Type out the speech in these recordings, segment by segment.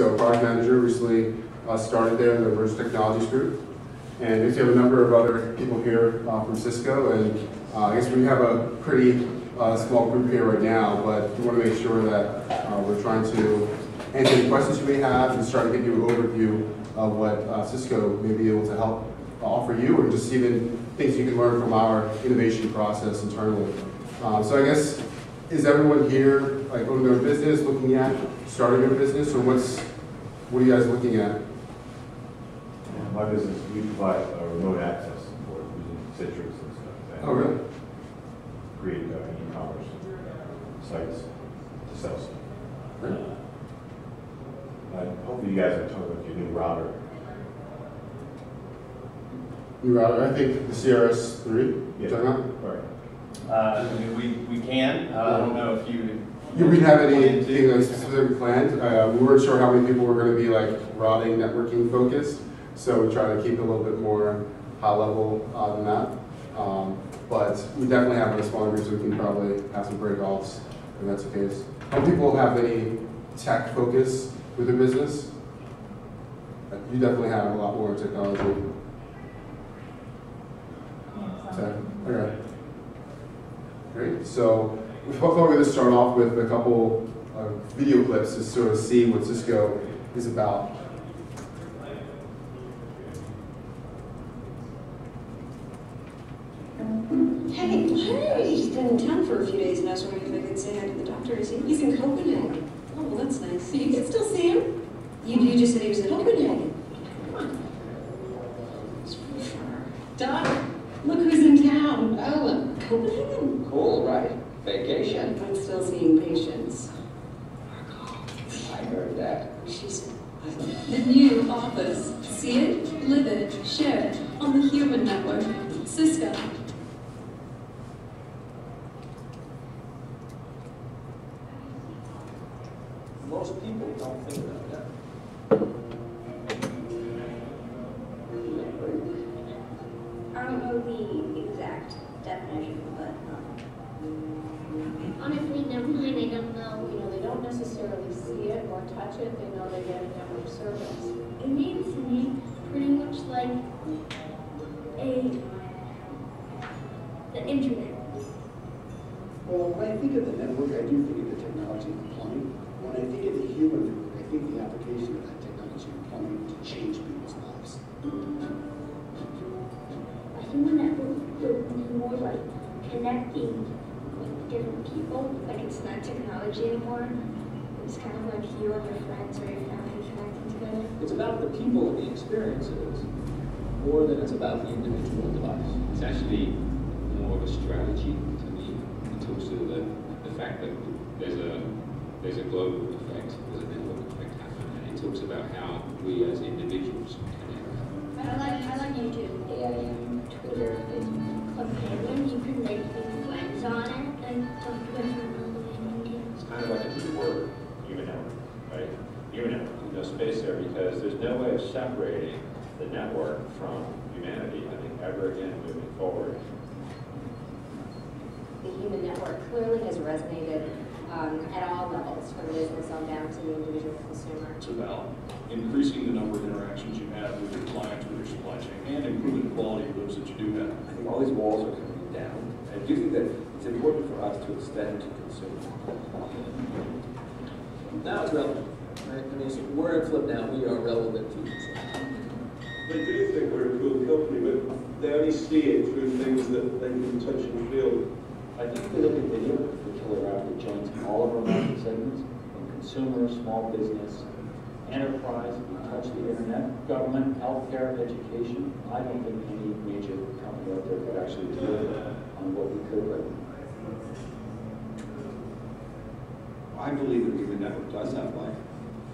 Cisco, product manager, recently started there in the Emerging Technologies group. And we have a number of other people here from Cisco, and I guess we have a pretty small group here right now, but we want to make sure that we're trying to answer any questions you may have and try to give you an overview of what Cisco may be able to help offer you, or just even things you can learn from our innovation process internally. So I guess, is everyone here like owning their own business, looking at starting their business, or what are you guys looking at? My business, we provide remote access support using Citrix and stuff. Oh, really? Create e-commerce sites to sell stuff. Right. Hopefully you guys are talking about your new router. New router, I think the CRS3. Yeah. Right. I mean, we can. I don't know if you. We have anything like specifically planned. We weren't sure how many people were going to be like routing, networking focused, so we try to keep it a little bit more high level than that. But we definitely have a smaller group, so we can probably have some break-offs if that's the case. Some people have any tech focus with their business. You definitely have a lot more technology. Tech. Okay. Great. So we thought we were going to start off with a couple of video clips to sort of see what Cisco is about. Hey, he's been in town for a few days, and I was wondering if I could say hi to the doctor. Is he? He's in Copenhagen. Oh, well, that's nice. You can still see him. You just said he was in Copenhagen. Come on. It's pretty far. Doc, look who's in town. Oh, Copenhagen. Cool, right? Vacation. I'm still seeing patients. I heard that. She said, The new office. See it, live it, share it on the Human Network. Cisco. Most people don't think about that. I don't know the exact definition, but honestly, never mind. I don't know. You know, they don't necessarily see it or touch it. They know they're getting network service. it means to me pretty much like the internet. Well, when I think of the network, I do think of the technology and the plumbing. When I think of the human network, I think the application of that technology and plumbing to change people's lives. A human network would be more like connecting with different people. Like it's not technology anymore. It's kind of like you and your friends or your family connecting together. It's about the people and the experiences more than it's about the individual device. It's actually more of a strategy to me. It talks to the fact that there's a global effect, there's a network effect happening, and it talks about how we as individuals connect. I like YouTube. Twitter, Facebook, Club Penguin. You can make new friends on it and talk to different people. It's kind of like a new word, human network, right? Human network, there's no space there because there's no way of separating the network from humanity, I think, ever again moving forward. The human network clearly has resonated at all levels, from business on down to the individual consumer. It's about increasing the number of interactions you have with your clients, with your supply chain, and improving the quality of those that you do have. I think all these walls are coming down. I do think that it's important for us to extend to consumers. Now it's relevant. Right? I mean, so we're in Flip now. We are relevant to consumers. They do think we're a cool company, but they only see it through things that they can touch and feel. I think if we look at video, the killer app that joins all of our market segments, from consumer, small business, enterprise, we touch the internet, government, healthcare, education. I don't think any major company out there could actually deliver on what we could right now. I believe the human network does have life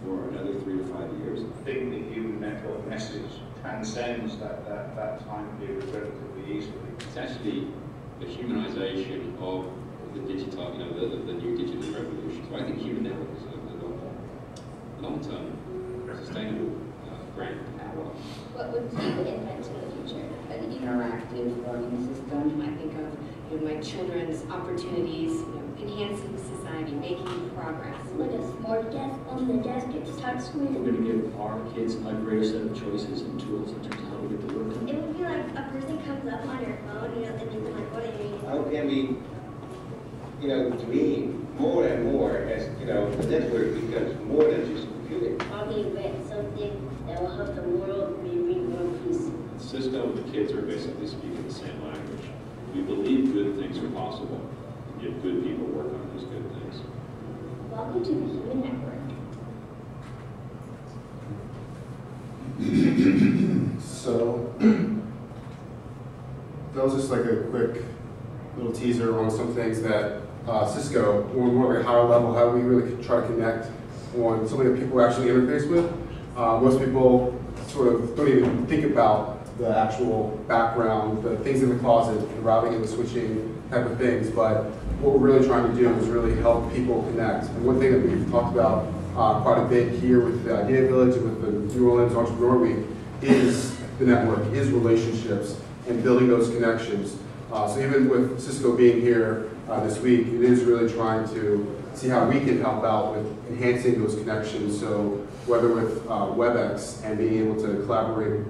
for another 3 to 5 years. I think the human network message transcends that time period relatively easily. It's actually the humanization of the digital, the new digital revolution. So I think human network is a long-term, sustainable brand power. What would you invent in the future? An interactive learning system. I think of my children's opportunities, enhancing society, making progress. Like a smart desk on the desk, it's touchscreen. We're going to give our kids a greater set of choices and tools in terms of how to get the work done. It would be like a person comes up on your phone, you know, then you can like, what are you? How can we, you know, to me, more and more, as you know, the network becomes more than just computing. How do you invent something that will help the world be in one piece? Cisco and the kids are basically speaking the same language. We believe good things are possible if good people work on those good things. Welcome to the Human Network. So, that was just like a quick little teaser on some things that Cisco, on more like a higher level, how we really try to connect on something that people actually interface with. Most people sort of don't even think about the actual background, the things in the closet, the routing and the switching type of things, but what we're really trying to do is really help people connect. And one thing that we've talked about quite a bit here with the Idea Village and with the New Orleans Entrepreneur Week is the network, is relationships, and building those connections. So even with Cisco being here this week, it is really trying to see how we can help out with enhancing those connections. So whether with WebEx and being able to collaborate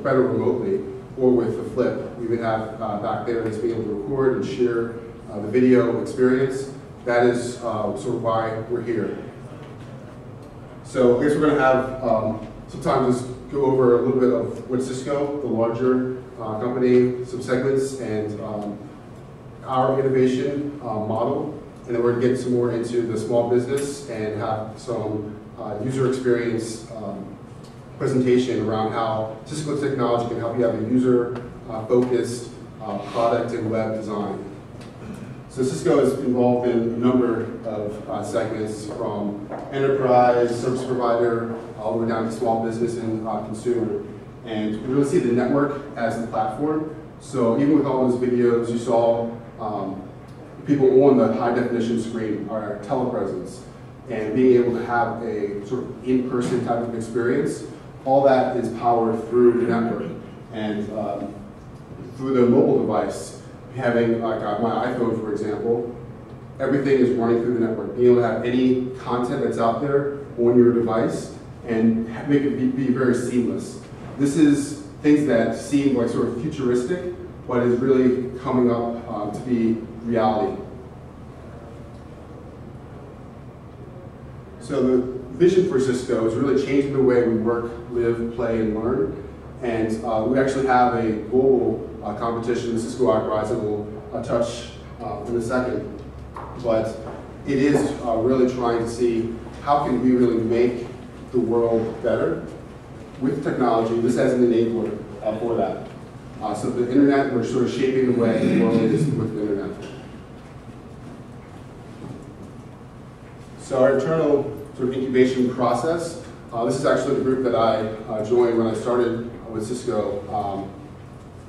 better remotely, or with the Flip, we would have back there is being able to record and share the video experience. That is sort of why we're here. So I guess we're going to have sometimes just go over a little bit of what Cisco, the larger company, some segments, and our innovation model. And then we're going to get some more into the small business and have some user experience presentation around how Cisco technology can help you have a user-focused product and web design. So Cisco is involved in a number of segments, from enterprise, service provider, all the way down to small business and consumer. And we really see the network as the platform. So even with all those videos you saw, people on the high definition screen are telepresence, and being able to have a sort of in-person type of experience, all that is powered through the network. And through the mobile device, having like my iPhone, for example, everything is running through the network. Being able to have any content that's out there on your device and make it be very seamless. This is things that seem like sort of futuristic, but is really coming up to be reality. So the vision for Cisco is really changing the way we work, live, play, and learn. And we actually have a global competition, the Cisco iPrize, that we'll touch in a second. But it is really trying to see how can we really make the world better with technology. This as an enabler for that. So the internet, we're sort of shaping the way the world is with the internet. So our internal sort of incubation process, this is actually the group that I joined when I started with Cisco.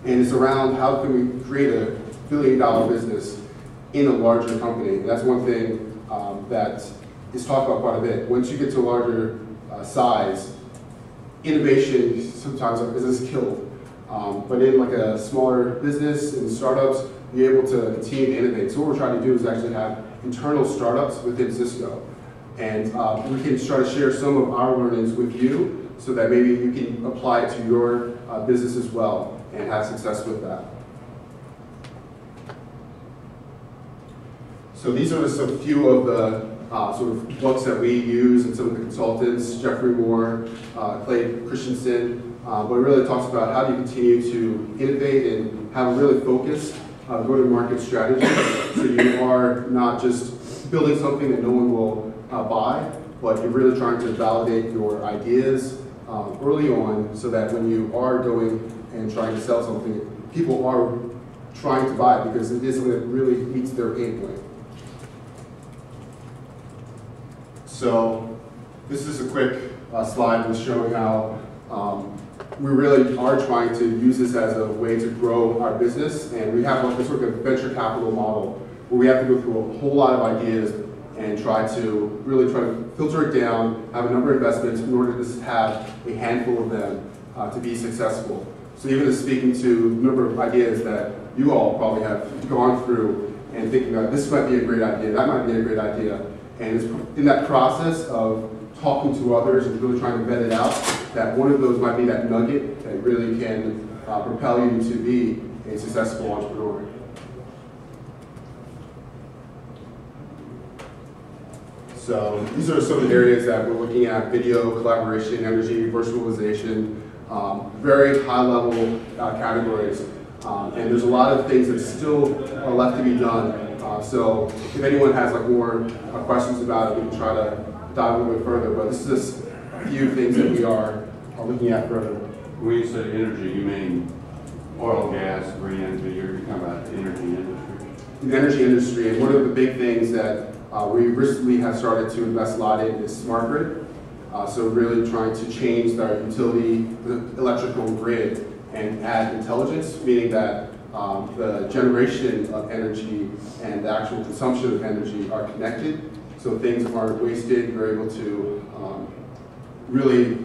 And it's around how can we create a $1 billion business in a larger company. And that's one thing that is talked about quite a bit. Once you get to a larger size, innovation sometimes is killed. But in like a smaller business and startups, you're able to continue to innovate. So what we're trying to do is actually have internal startups within Cisco. And we can try to share some of our learnings with you so that maybe you can apply it to your business as well and have success with that. So these are just a few of the sort of books that we use and some of the consultants, Jeffrey Moore, Clay Christensen, but it really talks about how do you continue to innovate and have a really focused go-to-market strategy so you are not just building something that no one will buy, but you're really trying to validate your ideas early on so that when you are going and trying to sell something, people are trying to buy it because it is something that really meets their pain point. So this is a quick slide just showing how we really are trying to use this as a way to grow our business, and we have like a sort of venture capital model where we have to go through a whole lot of ideas and try to filter it down, have a number of investments in order to have a handful of them to be successful. So even as speaking to a number of ideas that you all probably have gone through and thinking about this might be a great idea, that might be a great idea. And it's in that process of talking to others and really trying to vet it out, that one of those might be that nugget that really can propel you to be a successful entrepreneur. So these are some of the areas that we're looking at: video, collaboration, energy, virtualization, very high level categories. And there's a lot of things that still are left to be done. So if anyone has like more questions about it, we can try to dive a little bit further. But this is just a few things that we are looking at further. When you say energy, you mean oil, gas, green energy? You're talking about the energy industry? The energy industry, and one of the big things that we recently have started to invest a lot in is smart grid. So really trying to change our utility, the electrical grid, and add intelligence, meaning that the generation of energy and the actual consumption of energy are connected, so things aren't wasted. We're able to really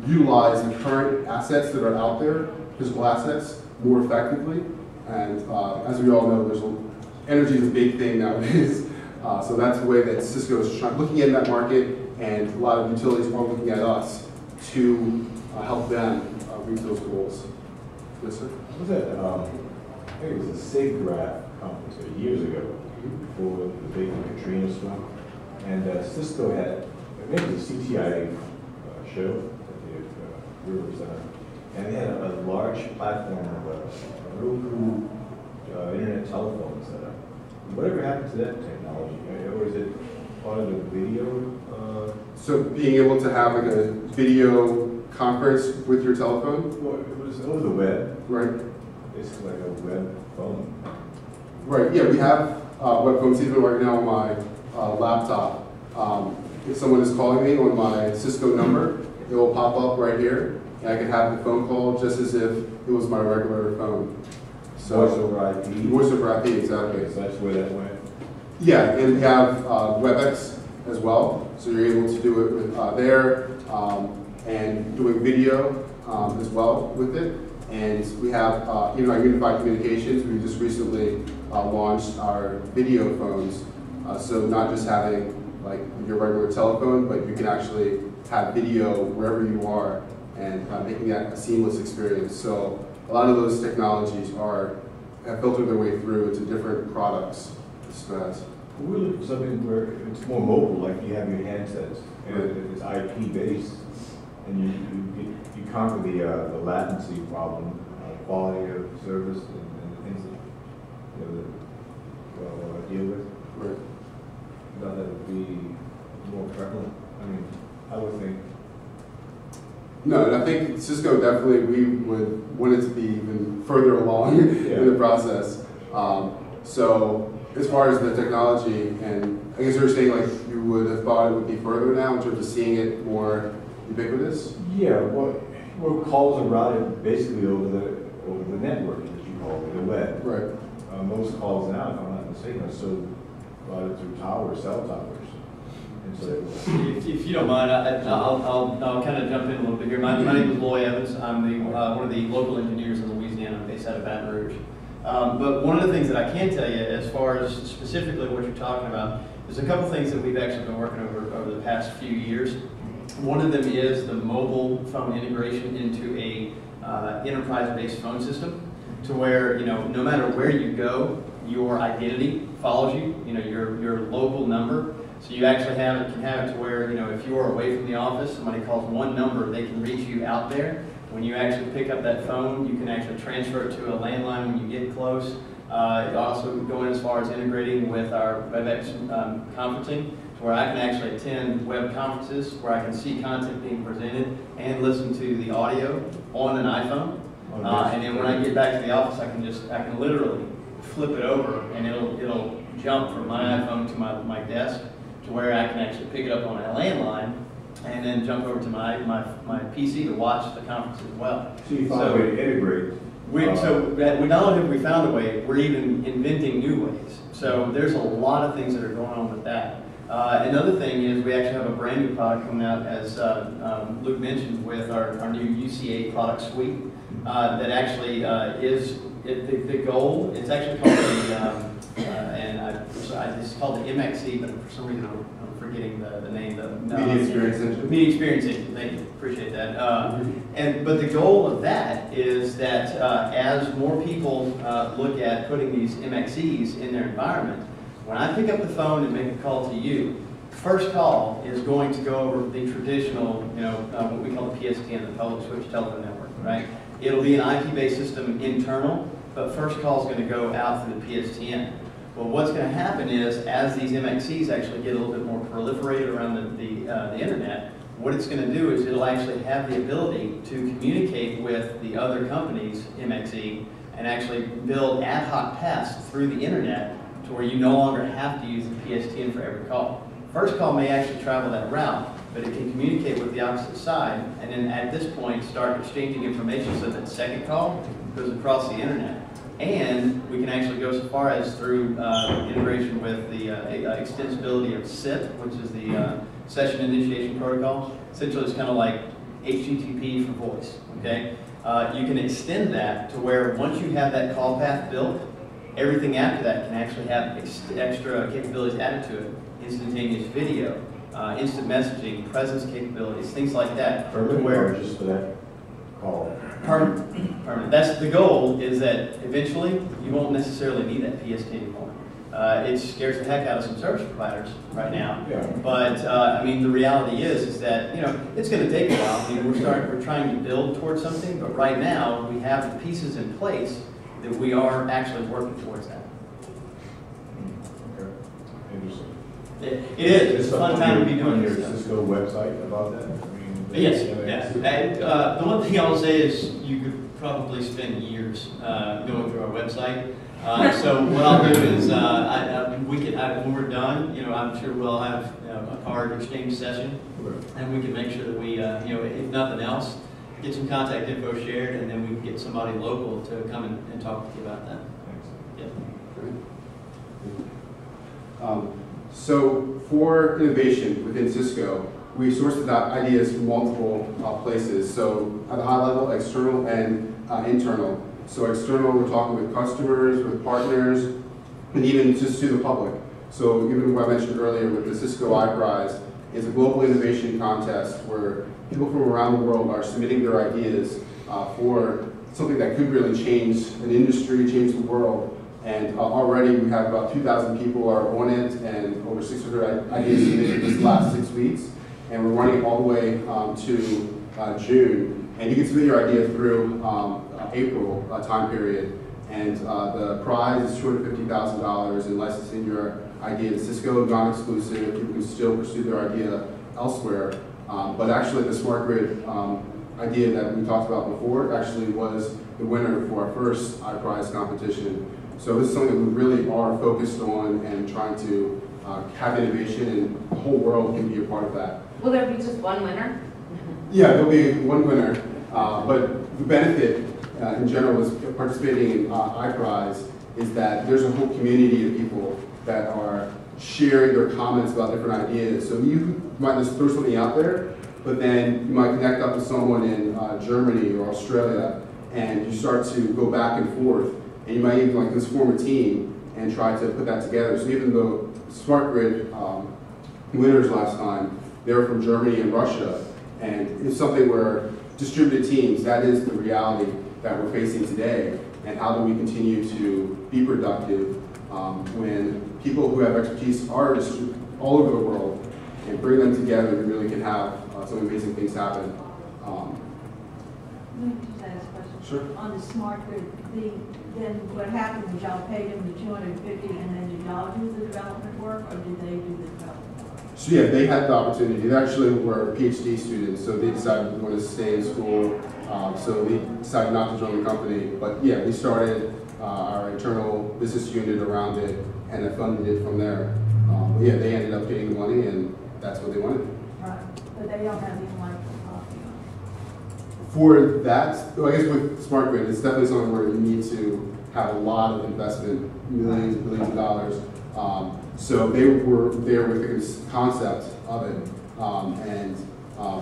utilize the current assets that are out there, physical assets, more effectively. And as we all know, energy is a big thing nowadays. So that's the way that Cisco is looking at that market, and a lot of utilities are looking at us to help them reach those goals. Yes, sir? What was that? I think it was a SIGGRAPH conference years ago, before the big Katrina storm. And Cisco had, I think it was a CTI show at the River Center. And they had a large platform of a real cool internet telephone setup. Whatever happened to that technology? Or is it part of the video? So being able to have like a video conference with your telephone? Well, it was over the web. Right. It's like a web phone. Right, yeah, we have web phones even right now on my laptop. If someone is calling me on my Cisco number, it will pop up right here, and I can have the phone call just as if it was my regular phone. So, Voice over IP? Voice over IP, exactly. So that's where that went? Yeah, and we have WebEx as well, so you're able to do it with there, and doing video as well with it. And we have our unified communications. We just recently launched our video phones, so not just having like your regular telephone, but you can actually have video wherever you are, and making that a seamless experience. So a lot of those technologies have filtered their way through into different products. We're looking for something where it's more mobile, like you have your handsets, and it's IP based, and you conquer the latency problem, quality of service, and the things that you deal with. Right. I thought that would be more prevalent. I mean, I would think. No, and I think Cisco definitely, we would want it to be even further along in the process. So as far as the technology, and I guess you were saying like you would have thought it would be further now in terms of seeing it more ubiquitous? Yeah, well, calls are routed basically over the network, as you call it, the web. Right. Most calls now, if I'm not mistaken, are still routed through cell towers. And so, if you don't mind, I'll kind of jump in a little bit here. My name is Loy Evans. I'm one of the local engineers in Louisiana. I'm based out of Baton Rouge. But one of the things that I can tell you, as far as specifically what you're talking about, there's a couple things that we've actually been working over the past few years. One of them is the mobile phone integration into a enterprise-based phone system, to where no matter where you go, your identity follows you. Your local number. So you actually can have it to where if you are away from the office, somebody calls one number, they can reach you out there. When you actually pick up that phone, you can actually transfer it to a landline when you get close. Also going as far as integrating with our WebEx conferencing, to where I can actually attend web conferences where I can see content being presented and listen to the audio on an iPhone. And then when I get back to the office, I can literally flip it over, and it'll jump from my iPhone to my desk, to where I can actually pick it up on a landline, and then jump over to my PC to watch the conference as well. So you found a way to integrate. We not only have we found a way, we're even inventing new ways. So there's a lot of things that are going on with that. Another thing is we actually have a brand new product coming out, as Luke mentioned, with our new UCA product suite that actually is the goal. It's actually called and I just called it MXE, but for some reason I'm forgetting the name. Media Experience Engine. Media Experience Engine. Thank you. Appreciate that. But the goal of that is that as more people look at putting these MXEs in their environment, when I pick up the phone and make a call to you, first call is going to go over the traditional, what we call the PSTN, the Public Switch Telephone Network, right? It'll be an IP-based system internal, but first call is going to go out through the PSTN. Well, what's going to happen is, as these MXEs actually get a little bit more proliferated around the internet, what it's going to do is it'll actually have the ability to communicate with the other company's MXE and actually build ad hoc paths through the internet to where you no longer have to use the PSTN for every call. First call may actually travel that route, but it can communicate with the opposite side, and then at this point start exchanging information so that second call goes across the internet. And we can actually go so far as through integration with the extensibility of SIP, which is the Session Initiation Protocol. Essentially, it's kind of like HTTP for voice, okay? You can extend that to where once you have that call path built, everything after that can actually have extra capabilities added to it. Instantaneous video, instant messaging, presence capabilities, things like that. Permanent or just for that call? Permanent. That's the goal, is that eventually you won't necessarily need that PST anymore. It scares the heck out of some service providers right now. Yeah. But I mean, the reality is that it's going to take a while. I mean, we're trying to build towards something, but right now we have the pieces in place that we are actually working towards that. Okay. Interesting. It is. It's a fun time to be doing on your this Cisco website about that? Yes. Yeah. The one thing I will say is you could probably spend years going through our website. So what I'll do is when we're done, I'm sure we'll have a card exchange session, and we can make sure that we, if nothing else, get some contact info shared, and then we can get somebody local to come and talk with you about that. Thanks. Yeah. So for innovation within Cisco, we source the ideas from multiple places. So at the high level, external and internal. So external, we're talking with customers, with partners, and even just to the public. So even what I mentioned earlier with the Cisco iPrize, is a global innovation contest where people from around the world are submitting their ideas for something that could really change an industry, change the world. And already we have about 2,000 people are on it, and over 600 ideas submitted this last 6 weeks. And we're running it all the way to June. And you can submit your idea through April time period. And the prize is $250,000 in licensing your idea to Cisco, non-exclusive. People can still pursue their idea elsewhere. But actually the smart grid idea that we talked about before actually was the winner for our first iPrize competition. So this is something that we really are focused on and trying to have innovation, and the whole world can be a part of that. Will there be just one winner? Yeah, there'll be one winner, but the benefit in general is participating in iPrize is that there's a whole community of people that are sharing their comments about different ideas. So you might just throw something out there, but then you might connect up with someone in Germany or Australia, and you start to go back and forth, and you might even just form a team and try to put that together. So even though Smart Grid winners last time, they were from Germany and Russia, and it's something where distributed teams, that is the reality that we're facing today, and how do we continue to be productive when people who have expertise are all over the world, and bring them together, we really can have some amazing things happen. Let me just ask a question. Sure. On the smart grid, then what happened was y'all paid them the $250, and then did y'all do the development work, or did they do the development work? So yeah, they had the opportunity. They actually were PhD students, so they decided to want to stay in school. So they decided not to join the company. But yeah, we started our internal business unit around it, and I funded it from there. But yeah, they ended up getting the money, and that's what they wanted. Right, but they don't have the intellectual property on it. For that, well, I guess with Smart Grid, it's definitely something where you need to have a lot of investment, millions and billions of dollars. So they were there with the concept of it, and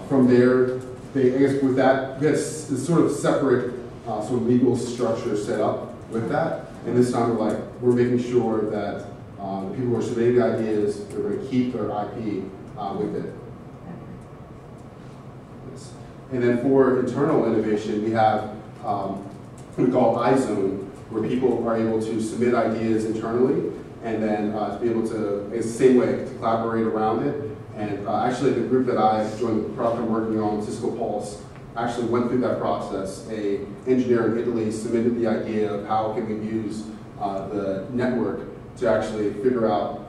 from there, I guess with that, we had this sort of separate sort of legal structure set up with that, and this time we're like, we're making sure that the people who are submitting ideas, they're going to keep their IP with it. Yes. And then for internal innovation, we have what we call iZone, where people are able to submit ideas internally and then to be able to, it's the same way, to collaborate around it. And actually the group that I joined, the product I'm working on, Cisco Pulse, actually went through that process. An engineer in Italy submitted the idea of how can we use the network to actually figure out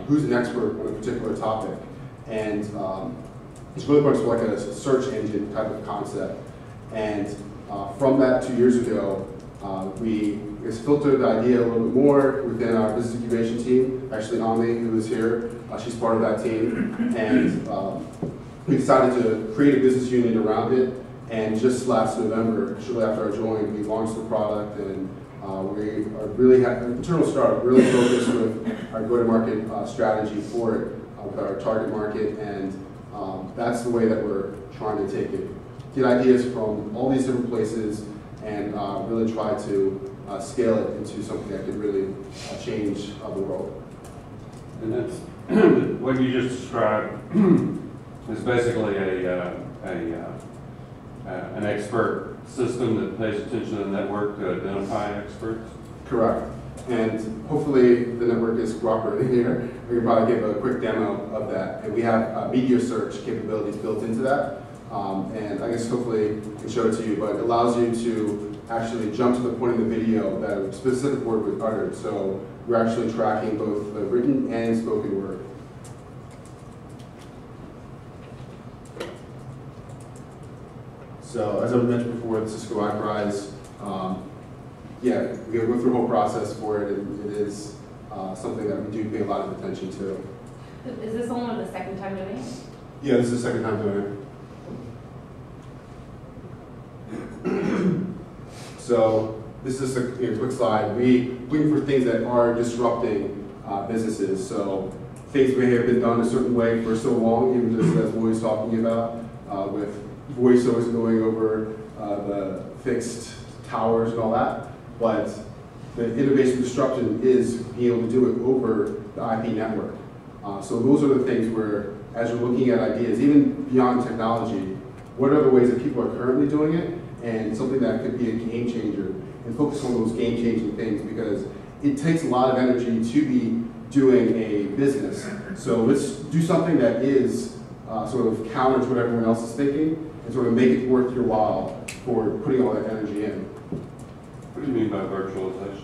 who's an expert on a particular topic. And it's really much like a search engine type of concept. And from that 2 years ago, we filtered the idea a little bit more within our business incubation team. Actually, Ami, who is here, she's part of that team. And we decided to create a business unit around it. And just last November, shortly after I joined, we launched the product, and we are really had an internal startup, really focused with our go-to-market strategy for it, with our target market, and that's the way that we're trying to take it. Get ideas from all these different places, and really try to scale it into something that could really change the world. And that's what you just described is basically an expert system that pays attention to the network to identify experts? Correct. And hopefully the network is cooperating here. We can probably give a quick demo of that. And we have media search capabilities built into that. And I guess hopefully I can show it to you, but it allows you to actually jump to the point in the video that a specific word was uttered. So we're actually tracking both the written and spoken word. So as I mentioned before, the Cisco iPrize, yeah, we go through a whole process for it, and it is something that we do pay a lot of attention to. Is this only the second time doing it? Yeah, this is the second time doing it. So this is just a quick slide. We looking for things that are disrupting businesses. So things may have been done a certain way for so long, even just as Roy was talking about, with voice always going over the fixed towers and all that. But the innovation disruption is being able to do it over the IP network. So those are the things where, as you're looking at ideas, even beyond technology, what are the ways that people are currently doing it, and something that could be a game changer, and focus on those game changing things, because it takes a lot of energy to be doing a business. So let's do something that is sort of counter to what everyone else is thinking, and sort of make it worth your while for putting all that energy in. What do you mean by virtualization?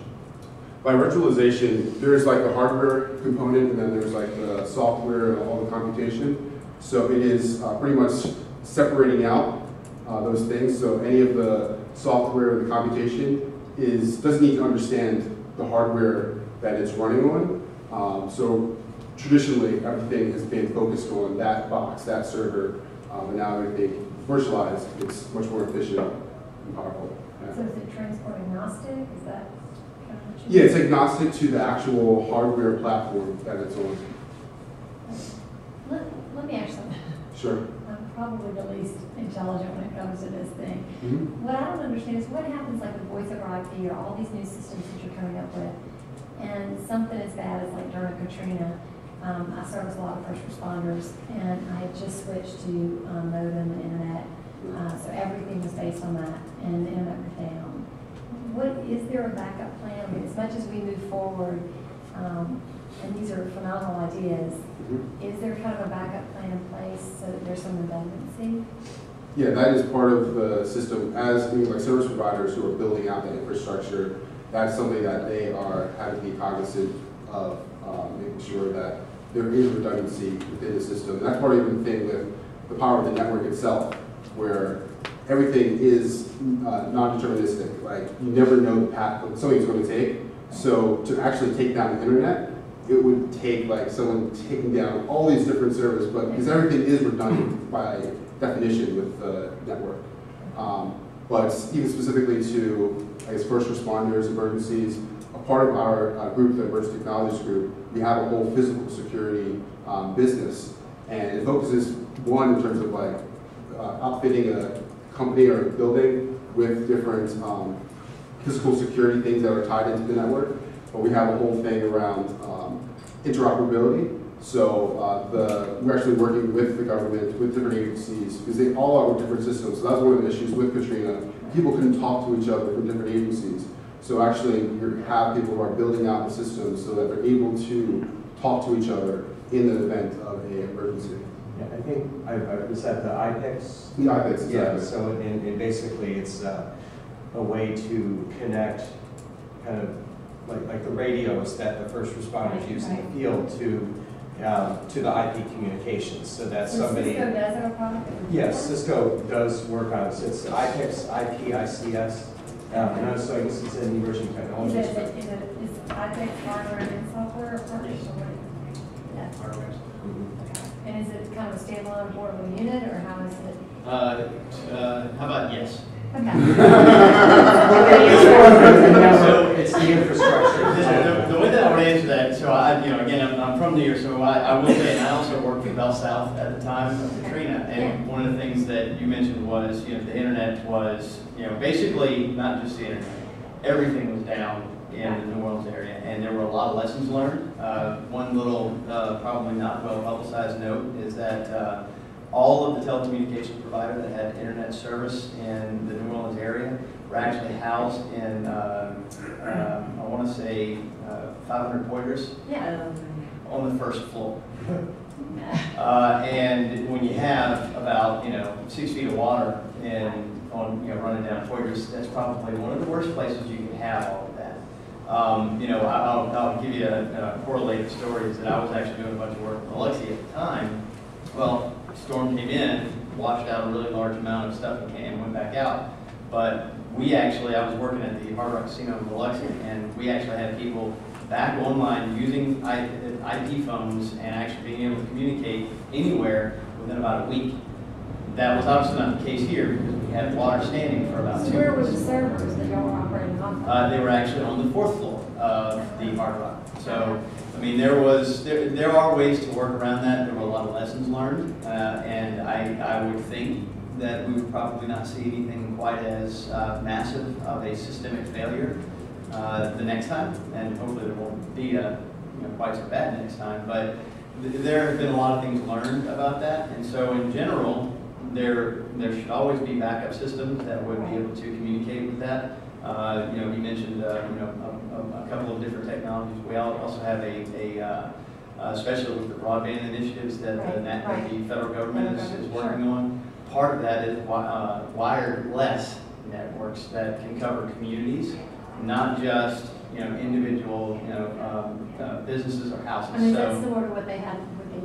By virtualization, there's like the hardware component, and then there's like the software and all the computation. So it is pretty much separating out those things. So any of the software, the computation doesn't need to understand the hardware that it's running on. So traditionally, everything has been focused on that box, that server, but now everything virtualized, it's much more efficient and powerful. Yeah. So is it transport agnostic? Is that kind of what you Yeah, it's agnostic to the actual hardware platform that it's on. Let me ask something. Sure. I'm probably the least intelligent when it comes to this thing. Mm-hmm. What I don't understand is what happens like with voice over IP or all these new systems that you're coming up with, and something as bad as like during Katrina. I service a lot of first responders, and I had just switched to modem and internet, so everything was based on that, and the internet was down. Is there a backup plan? I mean, as much as we move forward, and these are phenomenal ideas, is there kind of a backup plan in place so that there's some redundancy? Yeah, that is part of the system. As things like service providers who are building out that infrastructure, that's something that they are having to be cognizant of, making sure that there is redundancy within the system. And that's part of the thing with the power of the network itself, where everything is non-deterministic. Like, you never know the path that something's going to take. So to actually take down the internet, it would take like someone taking down all these different servers, but because everything is redundant by definition with the network. But even specifically to, I guess, first responders, emergencies, a part of our group, the Emergency Technologies Group, we have a whole physical security business, and it focuses, one, in terms of like outfitting a company or a building with different physical security things that are tied into the network. but we have a whole thing around interoperability. So we're actually working with the government, with different agencies, because they all are with different systems. So that was one of the issues with Katrina. People couldn't talk to each other from different agencies. So actually, you have people who are building out the systems so that they're able to talk to each other in the event of an emergency. Yeah, I think I was at the IPEX. The IPEX, exactly. Yeah, so and basically it's a way to connect kind of like the radios that the first responders use in the field to the IP communications, so that somebody. Cisco does have a product? Yes, Cisco does work on it. So it's IPEX, IPICS. And so I guess it's an emerging technology. Is IPEX hardware and software or partnership? Yeah. Hardware. Okay. And is it kind of a standalone portable unit, or how is it? How about yes? Okay. So it's the infrastructure. The way that I would answer that, so again, I'm from New York, so I will say, and I also worked for Bell South at the time of Katrina, and one of the things that you mentioned was, the internet was, basically not just the internet, everything was down in the New Orleans area, and there were a lot of lessons learned. One little, probably not well publicized note is that all of the telecommunications providers that had internet service in the New Orleans area were actually housed in, I want to say, 500 Poitras on the first floor. And when you have about 6 feet of water and running down Poitras, that's probably one of the worst places you can have all of that. I'll give you a correlated story. Is that I was actually doing a bunch of work in Biloxi at the time. Well, storm came in, washed out a really large amount of stuff and went back out. But I was working at the Hard Rock Casino in Biloxi, and we actually had people back online using IP phones and actually being able to communicate anywhere within about a week. That was obviously not the case here because we had water standing for about 2 weeks. Where were the servers that y'all were operating on? They were actually on the 4th floor of the Hard Rock. So, there are ways to work around that. There were a lot of lessons learned, and I would think that we would probably not see anything quite as massive of a systemic failure the next time, and hopefully there won't be quite so bad next time. But there have been a lot of things learned about that, and so in general, there should always be backup systems that would be able to communicate with that. You mentioned a couple of different technologies. We also have especially with the broadband initiatives that the federal government is working on. Part of that is wireless networks that can cover communities, not just individual businesses or houses. That's similar to what they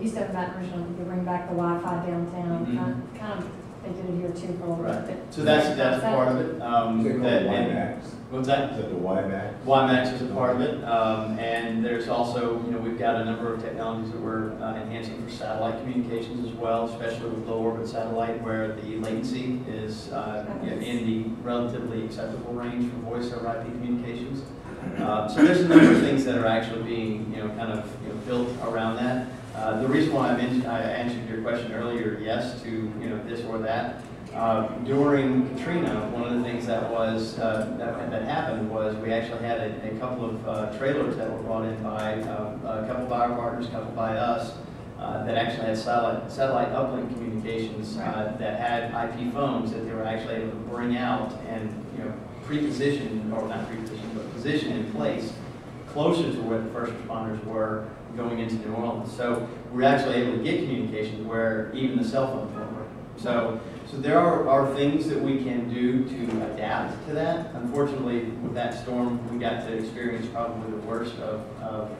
used to have about originally to bring back the Wi-Fi downtown. Kind of they did it here too for a little bit. So that's part of it. What's that? Is that the WiMAX? WiMAX is a part of it, and there's also, we've got a number of technologies that we're enhancing for satellite communications as well, especially with low orbit satellite, where the latency is in the relatively acceptable range for voice over IP communications. So there's a number of things that are actually being, built around that. The reason why I answered your question earlier, yes to this or that. During Katrina, one of the things that was that happened was we actually had a couple of trailers that were brought in by a couple of our partners, a couple by us, that actually had satellite uplink communications that had IP phones that they were actually able to bring out and pre-position, or not pre-position, but position in place closer to where the first responders were going into New Orleans. So we're actually able to get communications where even the cell phones weren't working. So there are things that we can do to adapt to that. Unfortunately, with that storm, we got to experience probably the worst of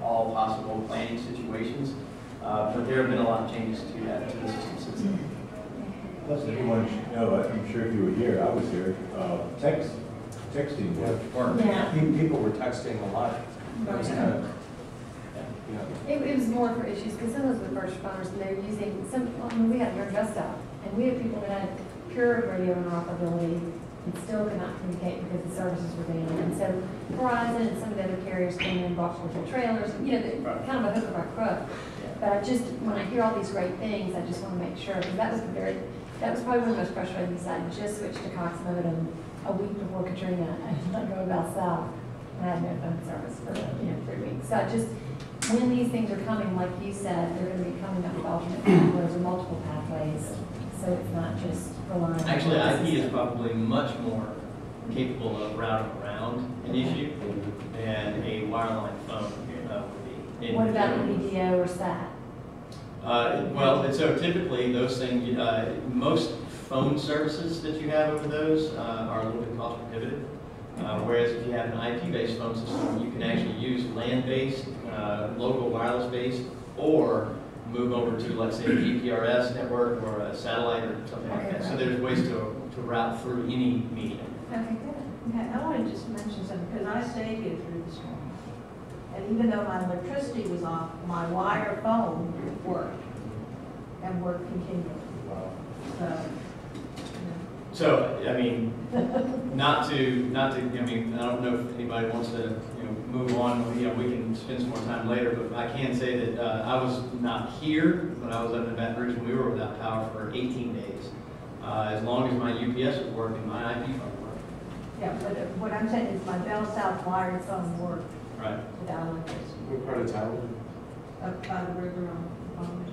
all possible planning situations. But there have been a lot of changes to that, to the system since then. Plus, everyone should know, I'm sure if you were here, I was here, texting was. Yeah. People were texting a lot. It was kind of, It was more for issues, because some of those were first responders, and they're using we had your just out, and we had people that had pure radio interoperability and still could not communicate because the services were down. And so Verizon and some of the other carriers came in and bought portable trailers, kind of a hook or a crook. But when I hear all these great things, I just want to make sure, because that was probably one of the most frustrating things. I just switched to Cox modem a week before Katrina and not go about south. I had no phone service for 3 weeks. So I just, when these things are coming, like you said, they're going to be coming up with alternate pathways or multiple pathways. So it's not just relying on. Actually, IP is probably much more capable of routing around an issue than a wireline phone would be. What about EDO or SAT? Well, and so typically those things, most phone services that you have over those are a little bit cost prohibitive. Whereas if you have an IP-based phone system, you can actually use land-based, local wireless-based, or move over to, let's say, a GPRS network or a satellite or something like that. So there's ways to route through any medium. Okay, good. Okay, I want to just mention something, because I stayed here through the storm. And even though my electricity was off, my wire phone worked, and worked continually. So, I mean, not to, I mean, I don't know if anybody wants to, move on. We can spend some more time later, but I can say that I was not here when I was up in Baton Rouge when we were without power for 18 days. As long as my UPS was working, my IP phone worked. Yeah, but what I'm saying is my Bell South wired phone worked. Right. Without electricity. What part of town? Up by the river on.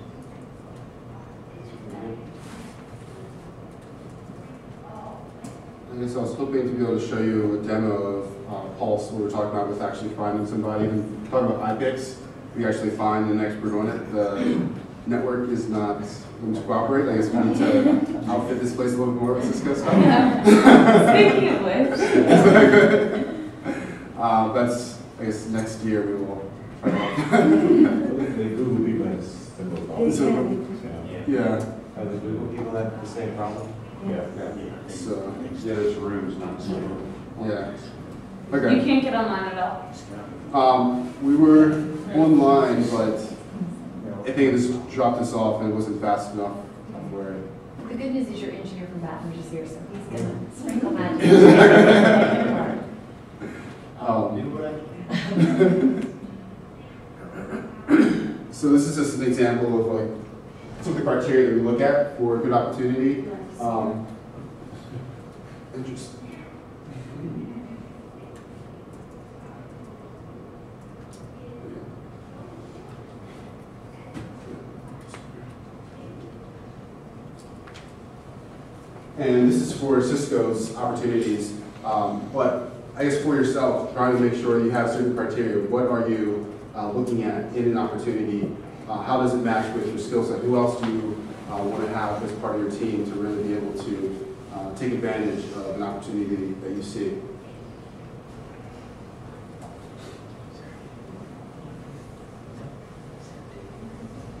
I guess I was hoping to be able to show you a demo of Pulse, what we're talking about with actually finding somebody. And talking about iPix, we actually find an expert on it. The network is not going to cooperate. I guess we need to outfit this place a little bit more with Cisco stuff. Speaking of which. That's, I guess, next year we will try to The Google people have similar Yeah. Are the Google people have the same problem? Yeah. So, yeah, there's rooms, not so. yeah. Okay. You can't get online at all. We were online, but I think it just dropped us off and it wasn't fast enough where. The good news is your engineer from Baton Rouge is here, so he's going to sprinkle magic. So this is just an example of like some of the criteria that we look at for a good opportunity. Interesting. And this is for Cisco's opportunities, but I guess for yourself, trying to make sure you have certain criteria. What are you looking at in an opportunity? How does it match with your skill set? Who else do you want to have as part of your team to really be able to take advantage of an opportunity that you see?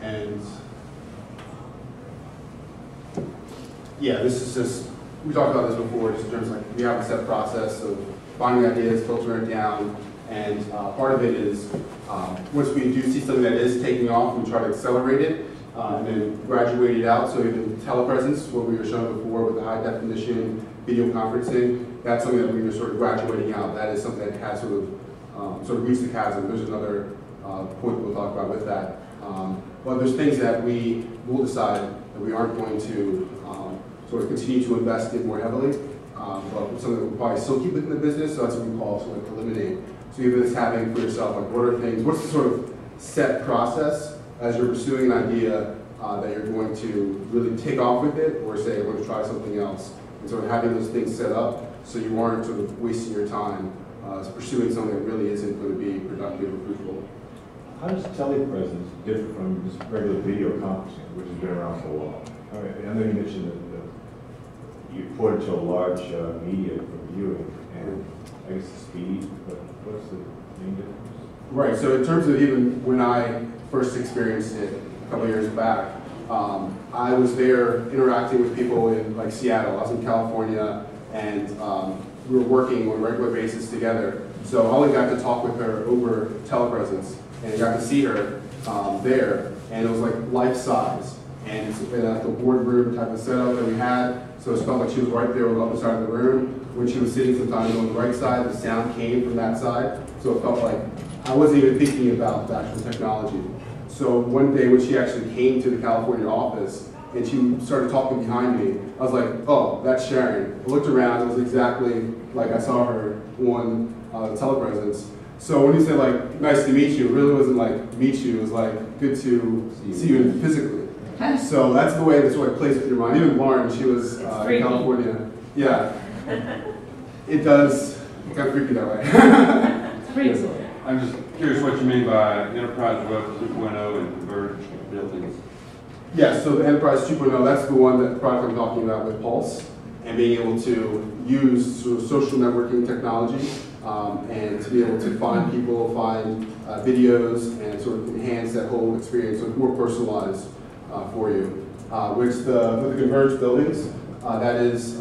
And yeah, this is just, we talked about this before, just in terms of like, we have a set process of finding ideas, filtering it down, and part of it is, once we do see something that is taking off, we try to accelerate it, and then graduate it out. So even telepresence, what we were showing before with the high definition video conferencing, that's something that we were sort of graduating out. That is something that has sort of reached the chasm. There's another point that we'll talk about with that. But there's things that we will decide that we aren't going to sort of continue to invest in more heavily, but something that we'll probably still keep within the business, so that's what we call sort of eliminate. So even this having for yourself, like what are things, what's the sort of set process as you're pursuing an idea that you're going to really take off with it, or say, I'm going to try something else. And sort of having those things set up so you aren't sort of wasting your time pursuing something that really isn't going to be productive or fruitful. How does telepresence differ from just regular video conferencing, which has been around for a while? I know you mentioned that you port it to a large media for viewing, and I guess the speed, but what's the main difference? Right, so in terms of even when I first experienced it a couple years back, I was there interacting with people in like Seattle. I was in California, and we were working on a regular basis together. So I only got to talk with her over telepresence, and I got to see her there, and it was like life size. And it's at the boardroom type of setup that we had, so it felt like she was right there on the other side of the room. When she was sitting sometimes on the right side, the sound came from that side, so it felt like I wasn't even thinking about the actual technology. So one day when she actually came to the California office and she started talking behind me, I was like, oh, that's Sharon. I looked around, it was exactly like I saw her on the telepresence. So when you say like, nice to meet you, it really wasn't like meet you, it was like good to see you physically. So that's the way this sort of plays with your mind. Even Lauren, she was in California. Yeah. It does kind of freaky that way. It's freaky. I'm just curious what you mean by Enterprise Web 2.0 and converged buildings. Yeah, so the Enterprise 2.0, that's the one, that product I'm talking about with Pulse, and being able to use sort of social networking technology and to be able to find people, find videos, and sort of enhance that whole experience, so it's more personalized for you. With the converged buildings, that is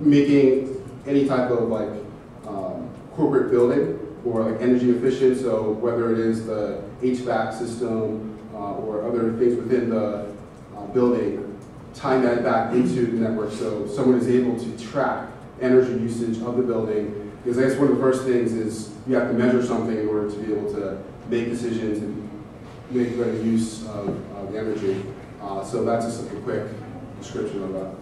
making any type of like corporate building or like energy efficient, so whether it is the HVAC system or other things within the building, tying that back into the network so someone is able to track energy usage of the building. Because I guess one of the first things is you have to measure something in order to be able to make decisions and make better use of the energy. So that's just like a quick description of that.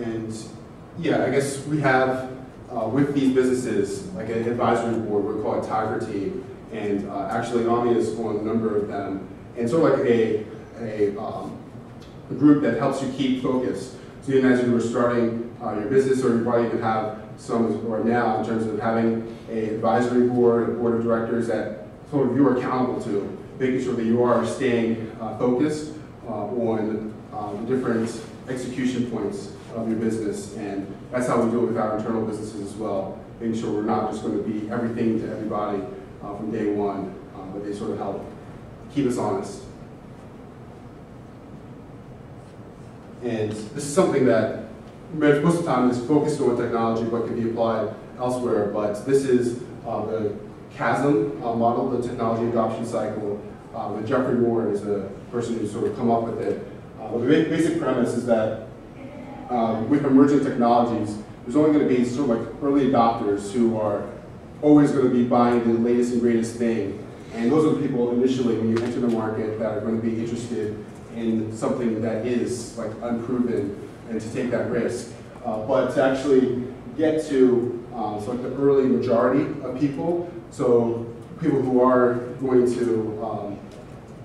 And yeah, I guess we have with these businesses like an advisory board, we call it Tiger Team, and actually Ami is on a number of them, and sort of like a group that helps you keep focused. So even as you were starting your business, or you probably even have some right now in terms of having an advisory board, a board of directors that sort of you're accountable to, making sure that you are staying focused on different execution points of your business, and that's how we do it with our internal businesses as well, making sure we're not just going to be everything to everybody from day one, but they sort of help keep us honest. And this is something that most of the time is focused on technology but can be applied elsewhere, but this is the CHASM model, the technology adoption cycle. And Jeffrey Moore is the person who's sort of come up with it. The basic premise is that with emerging technologies, there's only going to be sort of like early adopters who are always going to be buying the latest and greatest thing. And those are the people initially, when you enter the market, that are going to be interested in something that is like unproven and to take that risk. But to actually get to so like the early majority of people, so people who are going to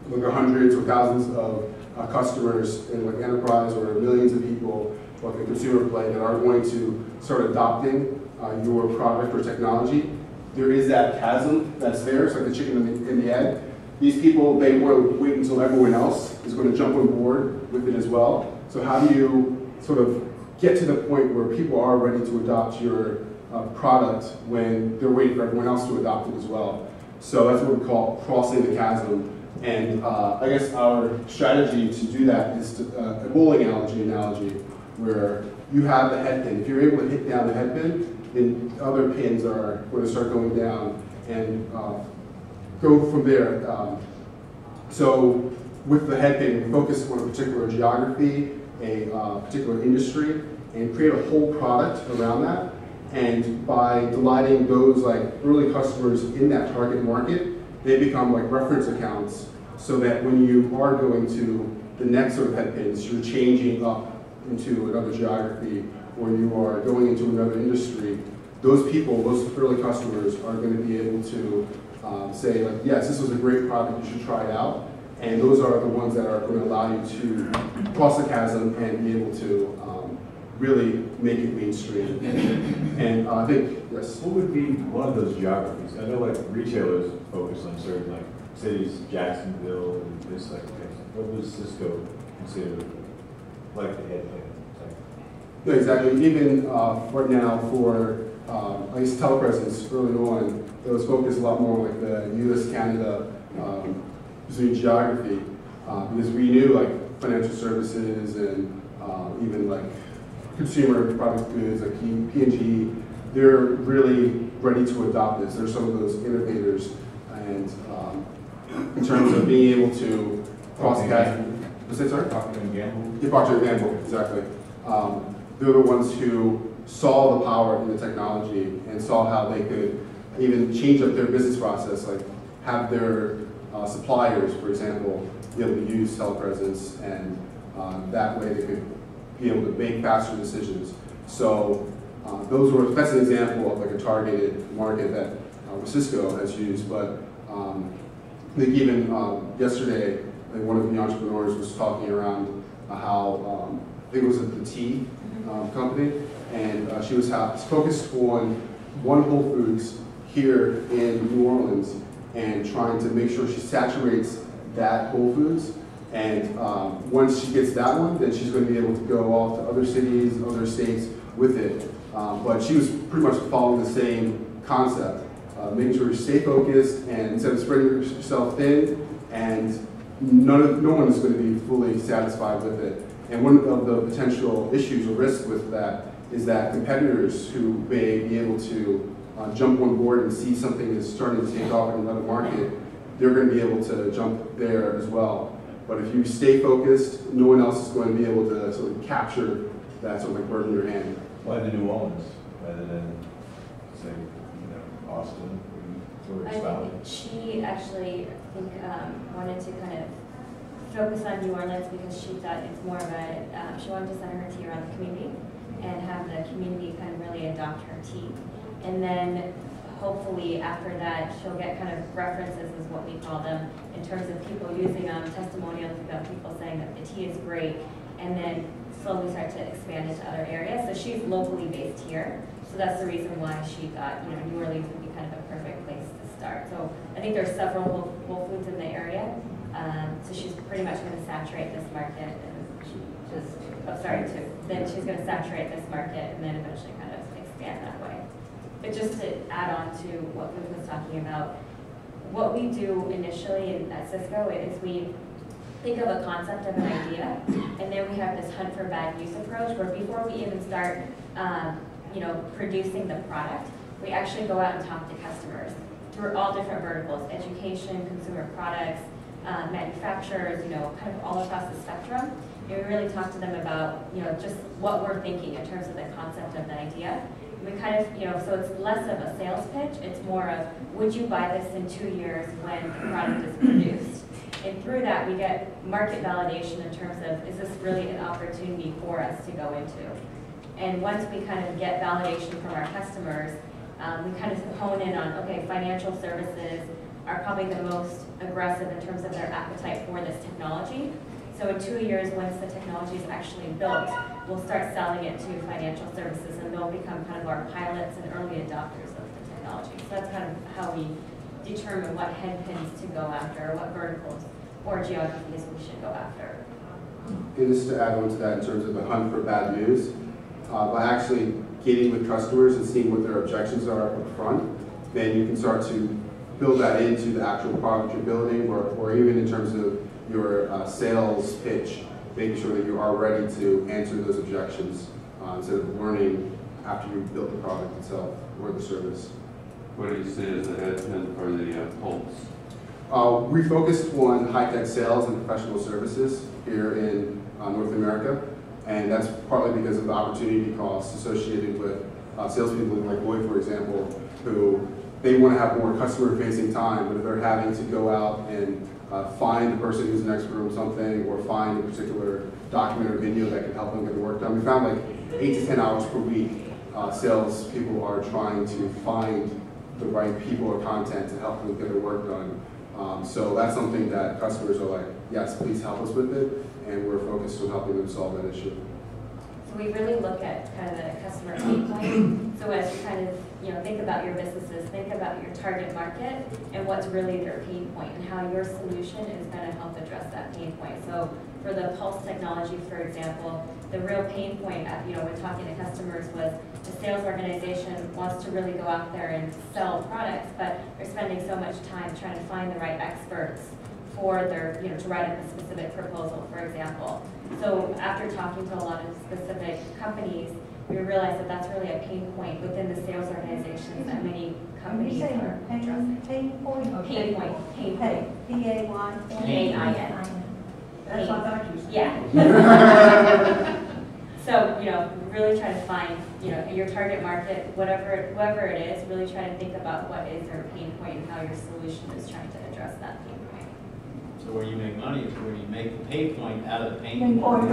look at hundreds or thousands of customers in like enterprise or millions of people, like a consumer play, that are going to start adopting your product or technology. There is that chasm that's there. It's like the chicken and the egg. These people, they want to wait until everyone else is going to jump on board with it as well. So how do you sort of get to the point where people are ready to adopt your product when they're waiting for everyone else to adopt it as well? So that's what we call crossing the chasm. And I guess our strategy to do that is a bowling analogy, where you have the head pin. If you're able to hit down the head pin, then other pins are going to start going down and go from there. So with the head pin, we focus on a particular geography, a particular industry, and create a whole product around that. And by delighting those like early customers in that target market, they become like reference accounts, so that when you are going to the next sort of head pins, you're changing up into another geography, or you are going into another industry. Those people, those early customers, are going to be able to say, like, yes, this was a great product, you should try it out. And those are the ones that are going to allow you to cross the chasm and be able to really make it mainstream. And I think, yes. What would be one of those geographies? I know like retailers focus on certain like cities, Jacksonville, and this like things. What was Cisco considered like the head pin? No, exactly. Even right now for at least telepresence early on, it was focused a lot more on like the U.S. Canada geography, because we knew like financial services and even like consumer product goods like P&G, they're really ready to adopt this. They're some of those innovators, and in terms of being able to cross the chasm. What's that, sorry? Procter & Gamble. Yeah, Procter & Gamble, exactly. They're the ones who saw the power in the technology and saw how they could even change up their business process, like have their suppliers, for example, be able to use telepresence, and that way they could be able to make faster decisions. So that's an example of like a targeted market that Cisco has used. But I think even yesterday, one of the entrepreneurs was talking around how I think it was the tea company, and she was focused on one Whole Foods here in New Orleans and trying to make sure she saturates that Whole Foods. And once she gets that one, then she's going to be able to go off to other cities, other states with it. But she was pretty much following the same concept, making sure you stay focused, and instead of spreading yourself thin, and no one is going to be fully satisfied with it. And one of the potential issues or risks with that is that competitors who may be able to jump on board and see something is starting to take off in another market, they're going to be able to jump there as well. But if you stay focused, no one else is going to be able to sort of capture that sort of like bird in your hand. Why the New Orleans rather than, say, Austin? I think she actually, wanted to kind of focus on New Orleans because she thought it's more of a, she wanted to center her tea around the community and have the community kind of really adopt her tea. And then hopefully after that, she'll get kind of references, is what we call them, in terms of people using testimonials about people saying that the tea is great, and then slowly start to expand into other areas. So she's locally based here. So that's the reason why she thought, New Orleans would be kind of a perfect place to start. So I think there's several Whole Foods in the area. So she's pretty much going to saturate this market, and then she's going to saturate this market and then eventually kind of expand that way. But just to add on to what Luke was talking about, what we do initially at Cisco is we think of a concept of an idea, and then we have this hunt for bad use approach where before we even start producing the product, we actually go out and talk to customers through all different verticals: education, consumer products, manufacturers, kind of all across the spectrum. And we really talk to them about, just what we're thinking in terms of the concept of the idea. We kind of, so it's less of a sales pitch, it's more of, would you buy this in 2 years when the product is produced? And through that, we get market validation in terms of, is this really an opportunity for us to go into? And once we kind of get validation from our customers, we kind of hone in on, okay, financial services are probably the most aggressive in terms of their appetite for this technology. So in 2 years, once the technology is actually built, we'll start selling it to financial services, and they'll become kind of our pilots and early adopters of the technology. So that's kind of how we determine what headpins to go after, or what verticals or geographies we should go after. And just to add on to that in terms of the hunt for bad news, by actually getting with customers and seeing what their objections are up front, then you can start to build that into the actual product you're building, or even in terms of your sales pitch, making sure that you are ready to answer those objections instead of learning after you've built the product itself or the service. What do you see as the headwind for the Pulse? We focused on high-tech sales and professional services here in North America, and that's partly because of the opportunity costs associated with salespeople like Lloyd, for example, who they want to have more customer-facing time, but if they're having to go out and find the person who's an expert on something, or find a particular document or video that can help them get the work done. We found like 8 to 10 hours per week, sales people are trying to find the right people or content to help them get their work done. So that's something that customers are like, yes, please help us with it, and we're focused on helping them solve that issue. So we really look at kind of the customer pain point. So as you kind of think about your businesses, think about your target market and what's really their pain point, and how your solution is going to help address that pain point. So for the Pulse technology, for example, the real pain point, when talking to customers, was the sales organization wants to really go out there and sell products, but they're spending so much time trying to find the right experts for their, to write up a specific proposal, for example. So after talking to a lot of specific companies, we realized that that's really a pain point within the sales organizations that many companies are addressing. Pain point or pain point? Pain point. P-A-Y? P-A-I-N. That's what I thought you said. Yeah. So So, you know, really try to find, you know, your target market, whoever it is, really try to think about what is their pain point and how your solution is trying to address that pain point. So where you make money is where you make the pay point out of the pain point. Do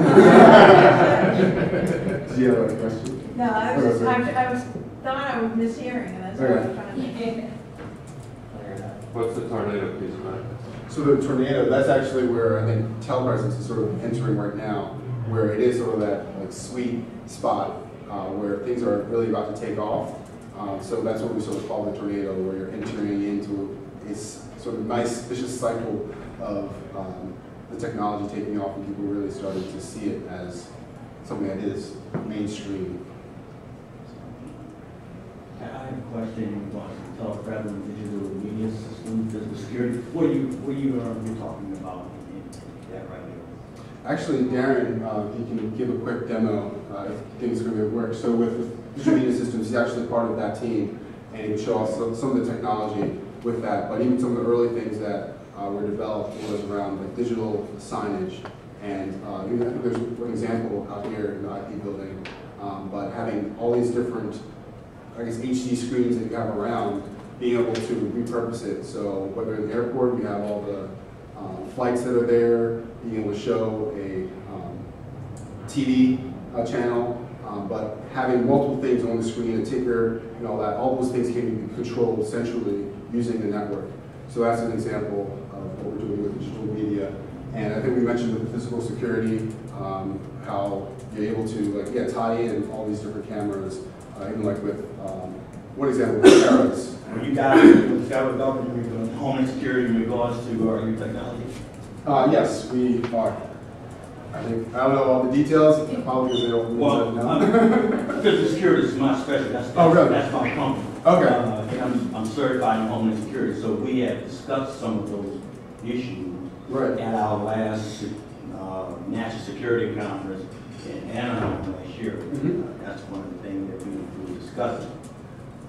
you have a question? No, I thought I was mishearing, and that's what I was trying to think. What's the tornado piece about? So the tornado, that's actually where I think telepresence is sort of entering right now, where it is sort of that like sweet spot where things are really about to take off. So that's what we sort of call the tornado, where you're entering into a sort of nice, vicious cycle of the technology taking off and people really starting to see it as something that is mainstream. I have a question about telepresence, digital media systems, physical security. What are you talking about in that right here? Actually, Darren, he can give a quick demo if things are going to work. So with digital media systems, he's actually part of that team, and he can show us some of the technology with that. But even some of the early things that were developed was around like digital signage, and I think there's an example out here in the IP building. But having all these different, I guess, HD screens that you have around, being able to repurpose it. So whether in the airport, we have all the flights that are there, being able to show a TV channel, but having multiple things on the screen, a ticker, and all that, all those things can be controlled centrally using the network. So that's an example of what we're doing with digital media. And I think we mentioned with the physical security, how you're able to tie in all these different cameras, even like with, one example with cameras. Are you guys with the federal government, you're doing homeland security in regards to your technology? Yes, we are. I don't know all the details, probably because they don't Well, physical security is my specialty. That's my company. Okay. And I'm certified in homeland security, so we have discussed some of those issues at our last national security conference in Anaheim last year. That's one of the things that we discussed.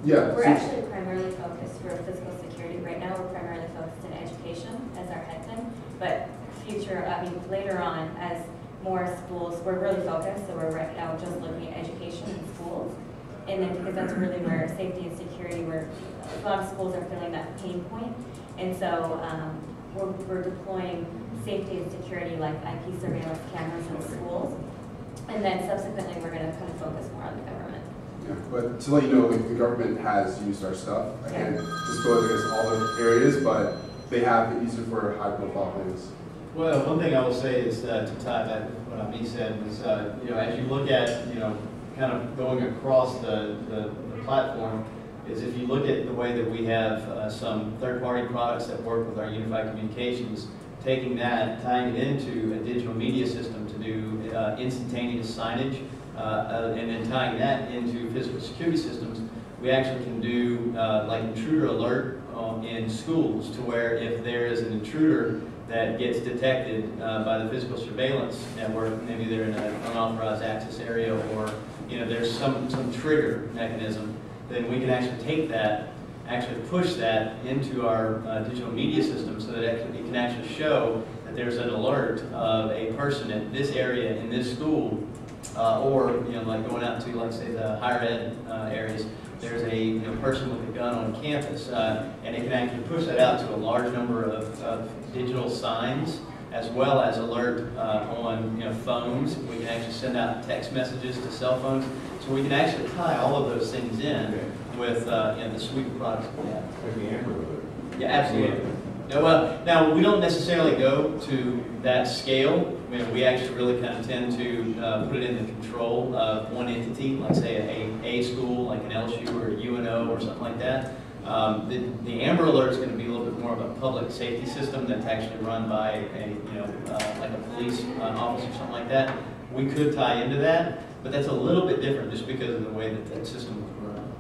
Yeah. We're actually primarily focused for physical security. Right now, we're primarily focused in education as our head thing. But later on, as more schools, we're really focused. So we're right now just looking at education in schools. And then because that's really where safety and security, where a lot of schools are feeling that pain point. And so we're deploying safety and security like IP surveillance cameras in schools. And then subsequently, we're going to kind of focus more on the government. Yeah, but to let you know, the government has used our stuff. I can't disclose, I guess, all the areas, but they have used it for high-profile things. Well, one thing I will say is to tie back to what Ami said is, as you look at, kind of going across the platform, is if you look at the way that we have some third-party products that work with our unified communications, taking that, tying it into a digital media system to do instantaneous signage, and then tying that into physical security systems, we actually can do like intruder alert in schools, to where if there is an intruder that gets detected by the physical surveillance network, maybe they're in an unauthorized access area, or there's some trigger mechanism, then we can actually take that, actually push that into our digital media system, so that it can actually show that there's an alert of a person in this area in this school, or like going out to, let's say, the higher ed areas. There's a person with a gun on campus, and it can actually push that out to a large number of digital signs, as well as alert on phones. We can actually send out text messages to cell phones, so we can actually tie all of those things in with the suite of products that we have. Like the Amber Alert. Yeah, absolutely. Now we don't necessarily go to that scale. We actually really kind of tend to put it in the control of one entity, let's say a school like an LSU or a UNO or something like that. The Amber Alert is going to be a little bit more of a public safety system that's actually run by like a police office or something like that. We could tie into that, but that's a little bit different just because of the way that system was run.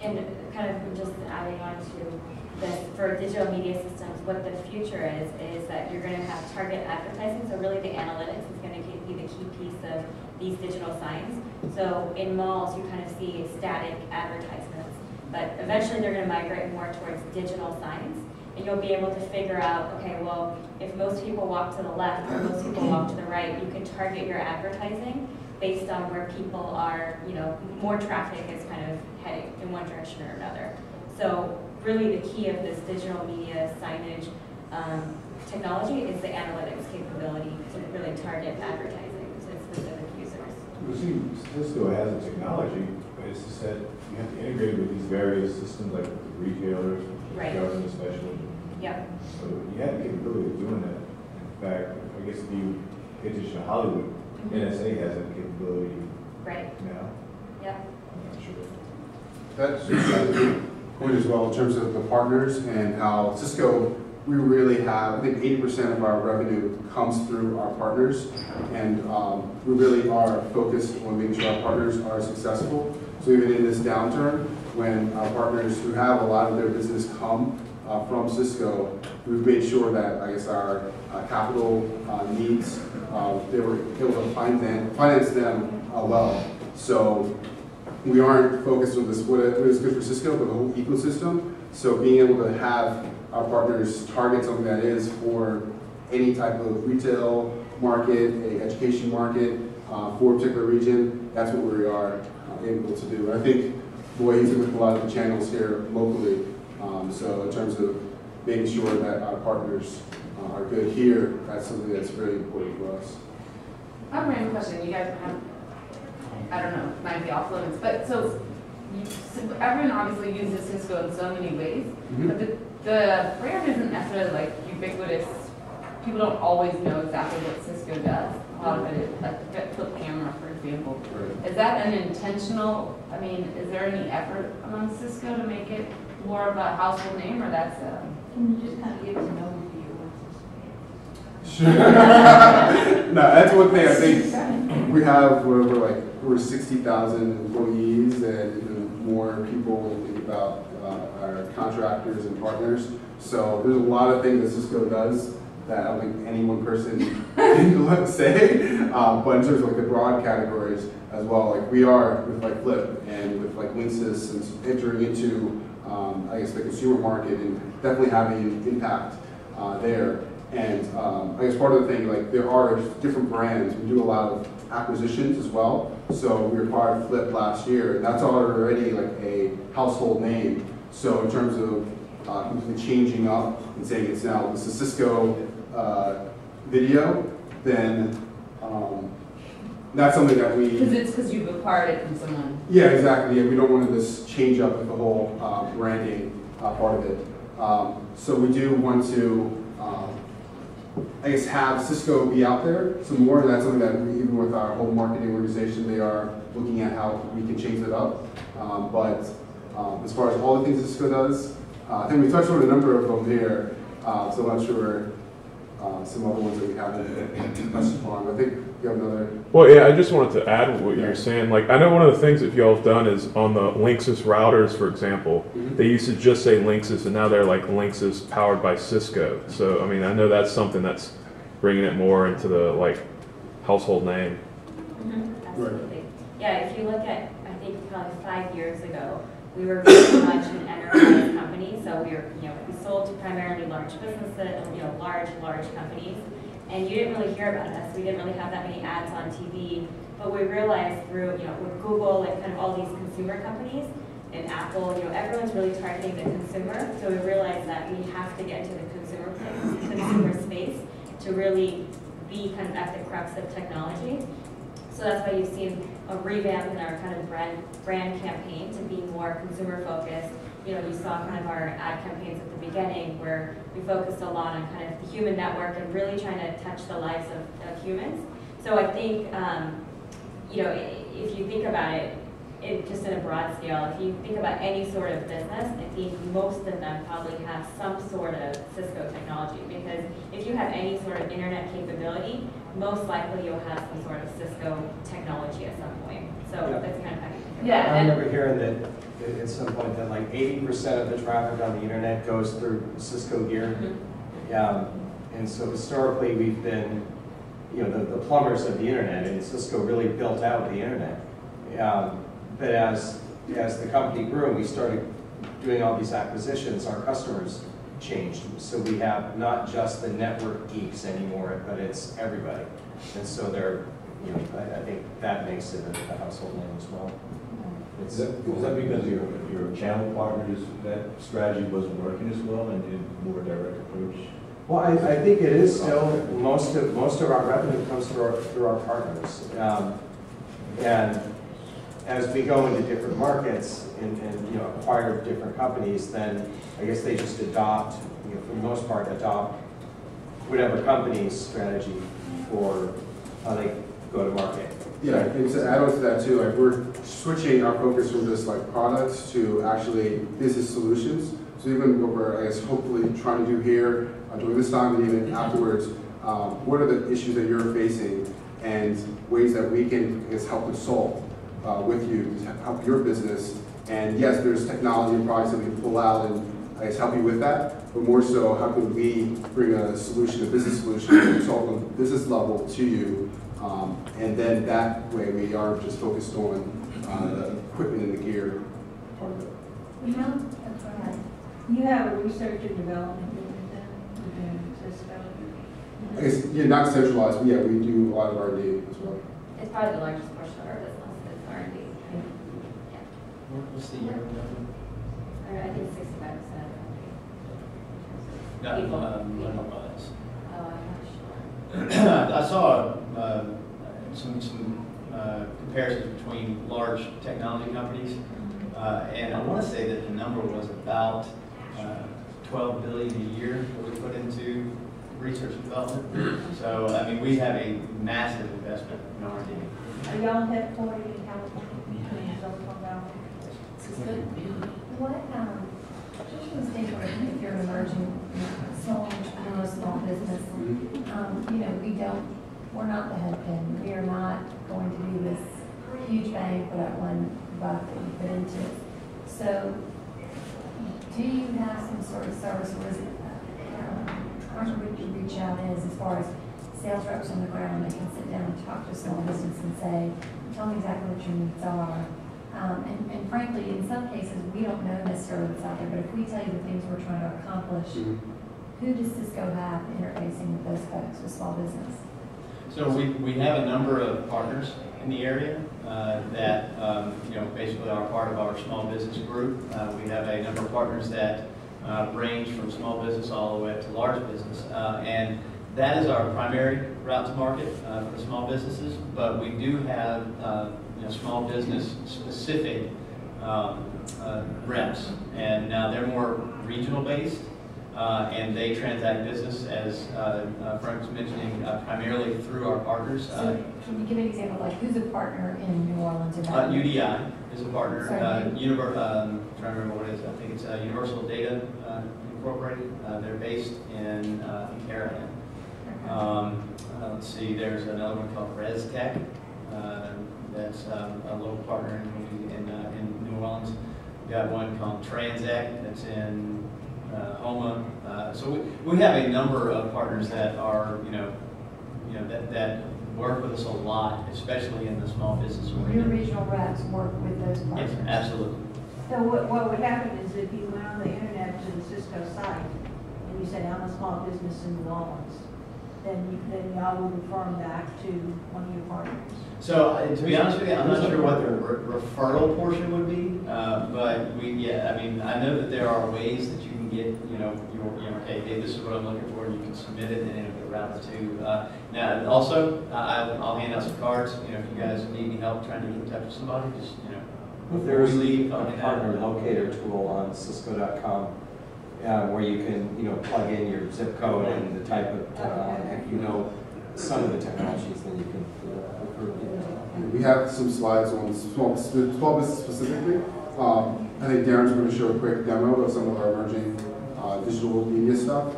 And kind of just adding on to this, for digital media systems, what the future is that you're going to have target advertising. So really the analytics is going to be the key piece of these digital signs. So in malls, you kind of see static advertisements, but eventually they're going to migrate more towards digital signs. And you'll be able to figure out, okay, well, if most people walk to the left or most people walk to the right, you can target your advertising based on where people are, more traffic is kind of heading in one direction or another. So really the key of this digital media signage technology is the analytics capability to really target advertising to specific users. You see, Cisco has the technology, but it's just that you have to integrate with these various systems like the retailers, right. government especially. Yep. So you have the capability of doing that. In fact, I guess if you pay attention to Hollywood, NSA has that capability now. Yep. I'm not sure. That's a good point as well in terms of the partners and how Cisco, we really have, I think 80% of our revenue comes through our partners, and we really are focused on making sure our partners are successful. So even in this downturn, when our partners who have a lot of their business come from Cisco, we've made sure that, I guess, our capital needs, they were able to finance them well. So we aren't focused on this, what is good for Cisco, but the whole ecosystem. So being able to have our partners target something that is for any type of retail market, a education market, for a particular region, that's what we are able to do. And I think the way he's with a lot of the channels here locally, so in terms of making sure that our partners are good here, that's something that's very important for us. I have a random question. You guys have, I don't know, might be off limits, but so everyone obviously uses Cisco in so many ways, but the brand isn't necessarily like ubiquitous. People don't always know exactly what Cisco does. A lot of it is like flip camera, for example. Is that an intentional, I mean, is there any effort among Cisco to make it more of a household name, or that's a... Can you just kind of give us an overview of Sure. No, that's one thing I think we have. We're 60,000 employees and even more people when you think about our contractors and partners. So there's a lot of things that Cisco does that I don't think any one person can say. But in terms of like the broad categories as well, like we are with like Flip and with like Linksys and entering into I guess the consumer market and definitely having an impact there. And I guess part of the thing, like there are different brands. We do a lot of acquisitions as well. So we acquired Flip last year, and that's already like a household name. So in terms of completely changing up and saying it's now this is Cisco video, then that's something that we... Because you've acquired it from someone. Yeah, exactly. Yeah, we don't want to just change up with the whole branding part of it. So we do want to, I guess, have Cisco be out there some more, and that's something that we, even with our whole marketing organization, they are looking at how we can change it up. But as far as all the things Cisco does, I think we touched on a number of them here, so I'm not sure some other ones that we haven't touched upon. I think you have another. Well, yeah, I just wanted to add what you're saying. Like, I know one of the things that y'all have done is on the Linksys routers, for example, they used to just say Linksys, and now they're like Linksys powered by Cisco. So, I mean, I know that's something that's bringing it more into the like household name. Absolutely. Yeah, if you look at, I think probably 5 years ago, we were very much an enterprise company. So we were, we sold to primarily large businesses, large companies. And you didn't really hear about us. We didn't really have that many ads on TV. But we realized through, with Google and kind of all these consumer companies and Apple, everyone's really targeting the consumer. So we realized that we have to get into the consumer space to really be kind of at the crux of technology. So that's why you've seen a revamp in our kind of brand campaign to be more consumer focused. You saw kind of our ad campaigns at the beginning where we focused a lot on kind of the human network and really trying to touch the lives of humans. So I think, if you think about it, just in a broad scale, if you think about any sort of business, I think most of them probably have some sort of Cisco technology, because if you have any sort of internet capability, most likely you'll have some sort of Cisco technology at some point. So that's kind of how you think about it. I remember hearing that at some point that like 80% of the traffic on the internet goes through Cisco gear. And so historically we've been, the plumbers of the internet, and Cisco really built out the internet. But as the company grew and we started doing all these acquisitions, our customers changed. So we have not just the network geeks anymore, but it's everybody. And so they're you know, I think that makes it a household name as well. Is that because your channel partners, that strategy wasn't working as well and did more direct approach? Well, I think it is still, most of our revenue comes through our partners. And as we go into different markets and you know, acquire different companies, then I guess they just adopt, you know, for the most part, adopt whatever company's strategy for how they go to market. Yeah, and to add on to that too, like we're switching our focus from just like products to actually business solutions. So even what we're, I guess, hopefully trying to do here during this time and even afterwards, what are the issues that you're facing and ways that we can, I guess, help to solve with you to help your business. And yes, there's technology and products that we can pull out and I guess help you with that, but more so, how can we bring a solution, a business solution, and solve on a business level to you. And then that way we are just focused on the equipment and the gear part of it. You know, that's right. You have a research and development unit within Cisco. I guess, yeah, not centralized, but yeah, we do a lot of R&D as well. It's probably the largest portion of our business is R&D. Yeah. What's the year? I think 65%. No, People. bias. Oh, I'm not sure. I saw some comparisons between large technology companies, and I want to say that the number was about $12 billion a year that we put into research and development. So, I mean, we have a massive investment in R&D. Are y'all headquartered in California? What, just was thinking, if you're an emerging, small entrepreneur, small business, you know, we're not the head pin. We are not going to be this huge bang for that one buck that you put into it. So, do you have some sort of service, or is it, how would you reach out as far as sales reps on the ground that can sit down and talk to a small business and say, tell me exactly what your needs are. And frankly, in some cases, we don't know necessarily what's out there, but if we tell you the things we're trying to accomplish, who does Cisco have interfacing with those folks, with small business? So we have a number of partners in the area that basically are part of our small business group. We have a number of partners that range from small business all the way up to large business, and that is our primary route to market for the small businesses. But we do have small business specific reps, and now they're more regional based. And they transact business, as Frank was mentioning, primarily through our partners. So can you give an example, like who's a partner in New Orleans or Baton Rouge? UDI is a partner. Sorry. I'm trying to remember what it is. I think it's Universal Data Incorporated. They're based in Caroline. Let's see, there's another one called ResTech. That's a local partner in New Orleans. We've got one called Transact that's in Homa. So we have a number of partners that are, that work with us a lot, especially in the small business Your arena. regional reps work with those partners? Yes, absolutely. So what would happen is if you went on the internet to the Cisco site and you say, I'm a small business in New Orleans, then y'all would refer them back to one of your partners. So to be honest with you, I'm not sure what the referral portion would be, but I know that there are ways that you can get, hey, this is what I'm looking for, and you can submit it, and it'll get routed to. Now, also, I'll hand out some cards. If you guys need any help trying to get in touch with somebody, just There's a partner locator tool on Cisco.com where you can plug in your zip code and the type of if you know some of the technologies, then you can refer people. We have some slides on small business specifically. I think Darren's going to show a quick demo of some of our emerging digital media stuff.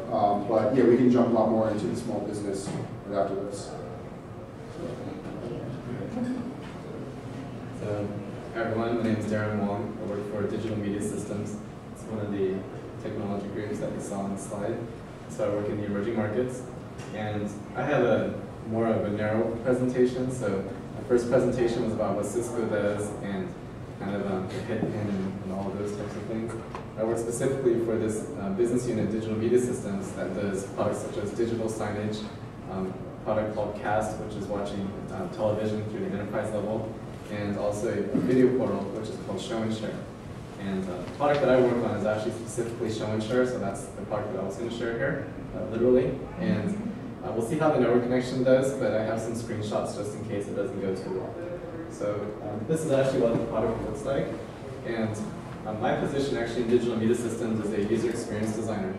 But yeah, we can jump a lot more into the small business right after this. So, hi everyone, my name is Darren Wong. I work for Digital Media Systems. It's one of the technology groups that we saw on the slide. So I work in the emerging markets. And I have more of a narrow presentation. So my first presentation was about what Cisco does and kind of the hit pin and all of those types of things. I work specifically for this business unit, Digital Media Systems, that does products such as digital signage, product called Cast, which is watching television through the enterprise level, and also a video portal, which is called Show and Share. And the product that I work on is actually specifically Show and Share, so that's the product that I was going to share here, literally. And we'll see how the network connection does, but I have some screenshots just in case it doesn't go too well. So this is actually what the product looks like. And my position actually in digital media systems is a user experience designer.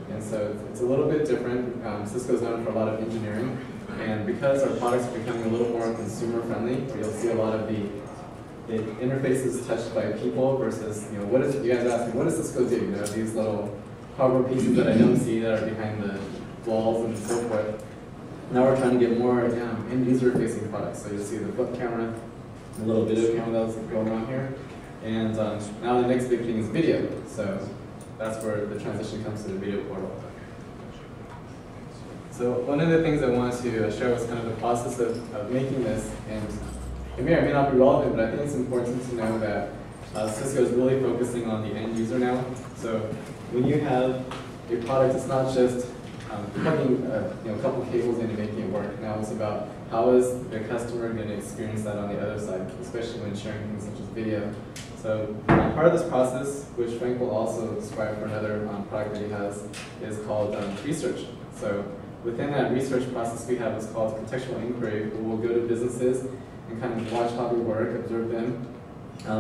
And so it's a little bit different. Cisco's known for a lot of engineering. And because our products are becoming a little more consumer friendly, you'll see a lot of the interfaces touched by people versus, you know, what is, you guys ask me, what does Cisco do? You know, these little hardware pieces that I don't see that are behind the walls and so forth. Now we're trying to get more end user facing products. So you'll see the flip camera, the little video camera that's going on here. And now the next big thing is video. So that's where the transition comes to the video portal. So one of the things I wanted to share was kind of the process of making this. And it may or may not be relevant, but I think it's important to know that Cisco is really focusing on the end user now. So when you have a product, it's not just plugging a couple cables in and making it work. Now it's about how is the customer going to experience that on the other side, especially when sharing things such as video. So part of this process, which Frank will also describe for another product that he has, is called research. So within that research process we have what's called contextual inquiry, where we'll go to businesses and kind of watch how we work, observe them,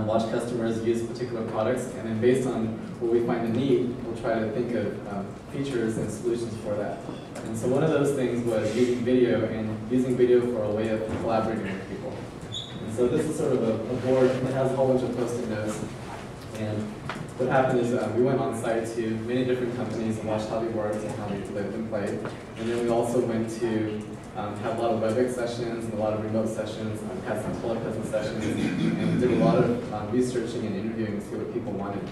watch customers use particular products, and then based on what we find a need, we'll try to think of features and solutions for that. And so one of those things was using video, and using video for a way of collaborating with people. And so this is sort of a board that has a whole bunch of Post-it notes. And what happened is we went on site to many different companies and watched how they worked and how they lived and played. And then we also went to have a lot of WebEx sessions and a lot of remote sessions, had some telepresence sessions, and did a lot of researching and interviewing to see what people wanted.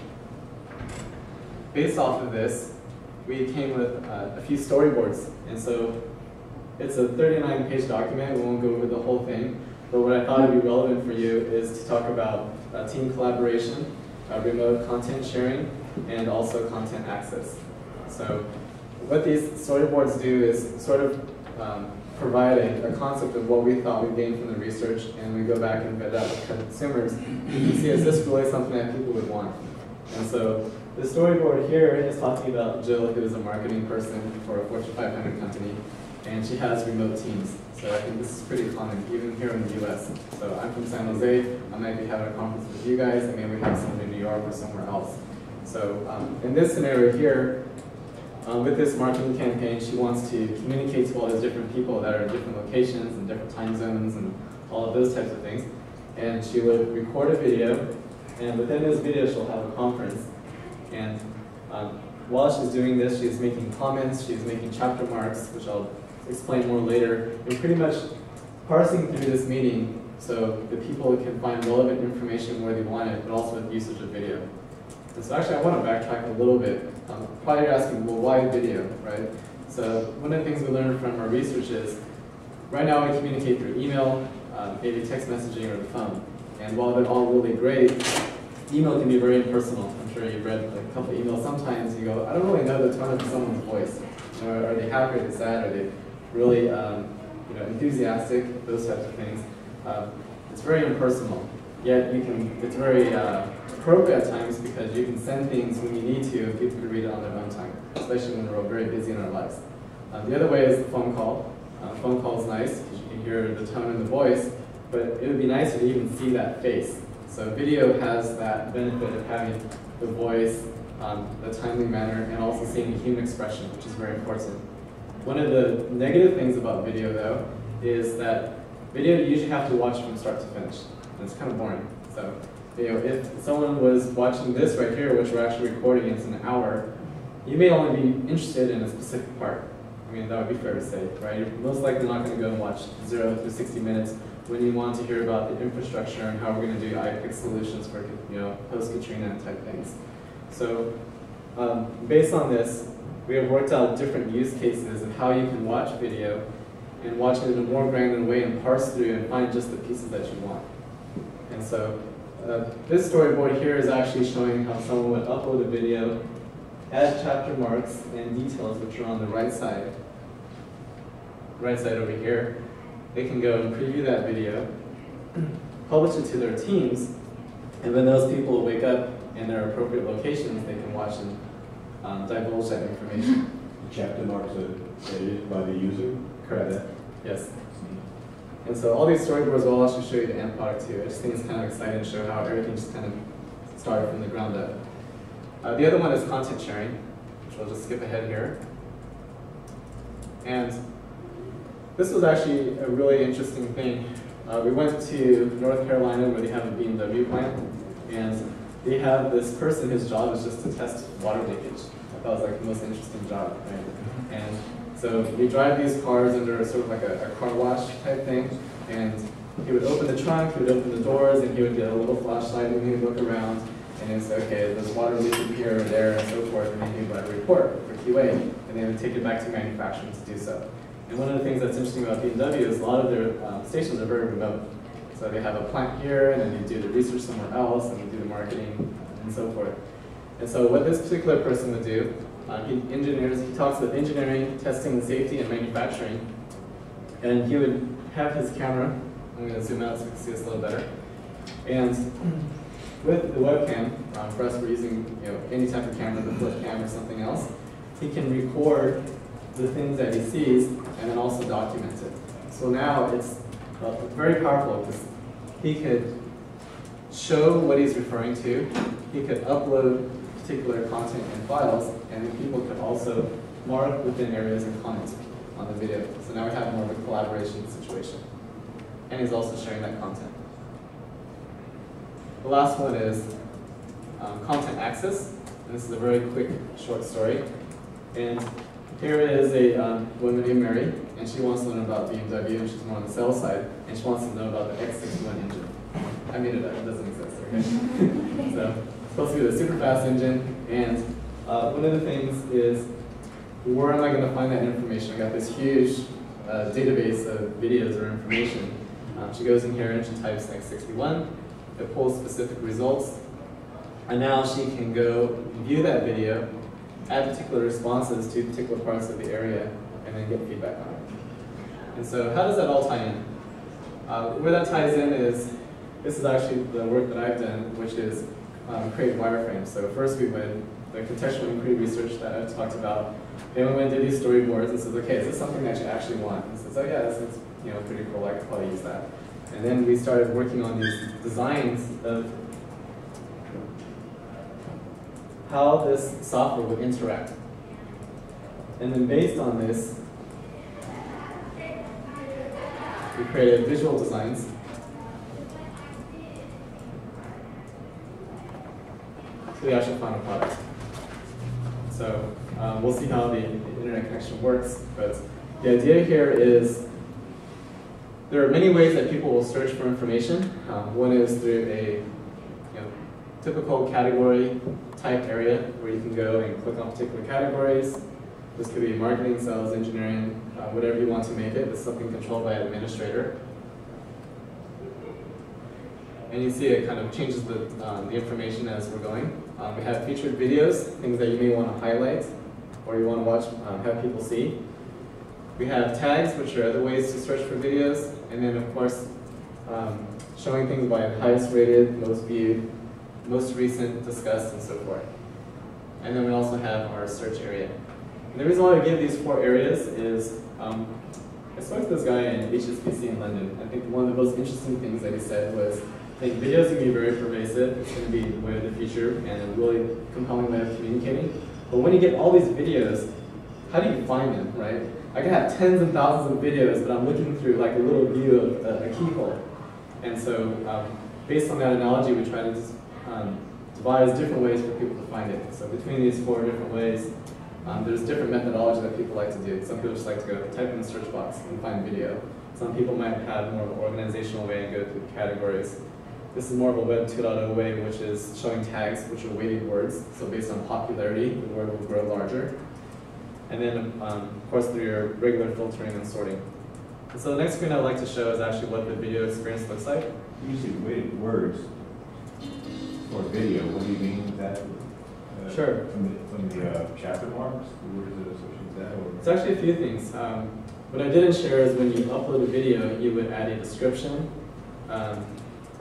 Based off of this, we came with a few storyboards. And so it's a 39-page document. We won't go over the whole thing. But what I thought would be relevant for you is to talk about team collaboration, remote content sharing, and also content access. So what these storyboards do is sort of provide a concept of what we thought we gained from the research, and we go back and vet out with consumers. You can see, is this really something that people would want? And so the storyboard here is talking about Jill, who is a marketing person for a Fortune 500 company, and she has remote teams. So I think this is pretty common, even here in the US. So I'm from San Jose. I might be having a conference with you guys, and maybe we have someone in New York or somewhere else. So in this scenario here, with this marketing campaign, she wants to communicate to all those different people that are in different locations and different time zones and all of those types of things. And she would record a video, and within this video she'll have a conference. And while she's doing this, she's making comments, she's making chapter marks, which I'll explain more later, and pretty much parsing through this meeting so the people can find relevant information where they want it, but also with usage of video. And so actually I want to backtrack a little bit. Probably you're asking, well, why video, right? So one of the things we learned from our research is, right now we communicate through email, maybe text messaging or the phone. And while they're all really great, email can be very impersonal. I'm sure you've read like a couple of emails. Sometimes you go, I don't really know the tone of someone's voice. You know, are they happy, are they sad, are they really enthusiastic, those types of things. It's very impersonal. Yet it's very appropriate at times because you can send things when you need to and people can read it on their own time, especially when we're all very busy in our lives. The other way is the phone call. Phone call is nice because you can hear the tone and the voice, but it would be nicer to even see that face. So video has that benefit of having the voice, the timely manner, and also seeing the human expression, which is very important. One of the negative things about video, though, is that video you usually have to watch from start to finish. And it's kind of boring. So, if someone was watching this right here, which we're actually recording, it's an hour, you may only be interested in a specific part. I mean, that would be fair to say, right? You're most likely not going to go and watch 0 through 60 minutes when you want to hear about the infrastructure and how we're going to do IPIC solutions for, post-Katrina type things. So, based on this, we have worked out different use cases of how you can watch video and watch it in a more granular way and parse through and find just the pieces that you want. And so this storyboard here is actually showing how someone would upload a video, add chapter marks and details which are on the right side. right side over here, they can go and preview that video, publish it to their teams, and when those people wake up in their appropriate locations, they can watch and divulge that information. The chapter marks are edited by the user? Correct. Yes. And so all these storyboards will also show you the end product too. I just think it's kind of exciting to show how everything just kind of started from the ground up. The other one is content sharing, which I'll just skip ahead here. And this was actually a really interesting thing. We went to North Carolina where they have a BMW plant, and they have this person whose job is just to test water leakage. I thought it was like the most interesting job, right? And so we drive these cars under sort of like a car wash type thing, and he would open the trunk, he would open the doors, and he would get a little flashlight and he would look around, and he'd say, okay, there's water leaking here or there and so forth, and then he would write a report for QA, and they would take it back to manufacturing to do so. And one of the things that's interesting about BMW is a lot of their stations are very remote. So they have a plant here, and then they do the research somewhere else, and they do the marketing, and so forth. And so what this particular person would do, he talks about engineering, testing, safety, and manufacturing. And he would have his camera, I'm going to zoom out so you can see this a little better. And with the webcam, for us we're using any type of camera, the flip cam or something else, he can record the things that he sees and then also document it. So now it's very powerful because he could show what he's referring to, he could upload particular content and files, and then people could also mark within areas and comment on the video. So now we have more of a collaboration situation. And he's also sharing that content. The last one is content access. And this is a very quick, short story. And here is a woman named Mary, and she wants to learn about BMW, and she's more on the sales side, and she wants to know about the X61 engine. I made it up, it doesn't exist, okay? So, it's supposed to be the super fast engine, and one of the things is, where am I going to find that information? I got this huge database of videos or information. She goes in here and she types X61, it pulls specific results, and now she can go view that video, add particular responses to particular parts of the area, and then get feedback on it. And so how does that all tie in? Where that ties in is, this is actually the work that I've done, which is create wireframes. So first we went the contextual inquiry research that I've talked about. Then we went and did these storyboards and says, okay, is this something that you actually want? And says, oh yeah, this is pretty cool, I could probably use that. And then we started working on these designs of how this software would interact. And then based on this, we created visual designs. To the actual final product. So we'll see how the internet connection works, but the idea here is there are many ways that people will search for information. One is through a typical category type area where you can go and click on particular categories. This could be marketing, sales, engineering, whatever you want to make it. It's something controlled by an administrator. And you see it kind of changes the information as we're going. We have featured videos, things that you may want to highlight or you want to watch, have people see. We have tags, which are other ways to search for videos. And then, of course, showing things by highest rated, most viewed, most recent, discussed, and so forth. And then we also have our search area. And the reason why we give these 4 areas is, I spoke to this guy in HSBC in London. I think one of the most interesting things that he said was, I think video is going to be very pervasive. It's going to be the way of the future and a really compelling way of communicating. But when you get all these videos, how do you find them, right? I can have tens and thousands of videos, but I'm looking through like a little view of a keyhole. And so based on that analogy, we try to devise different ways for people to find it. So between these 4 different ways, there's different methodology that people like to do. Some people just like to go type in the search box and find video. Some people might have more of an organizational way and go through categories. This is more of a Web 2.0 way, which is showing tags, which are weighted words. So based on popularity, the word will grow larger. And then, of course, through your regular filtering and sorting. And so the next screen I'd like to show is actually what the video experience looks like. Usually weighted words for video, what do you mean with that? Sure. From the chapter marks, the words that associate that? Or? It's actually a few things. What I didn't share is when you upload a video, you would add a description, a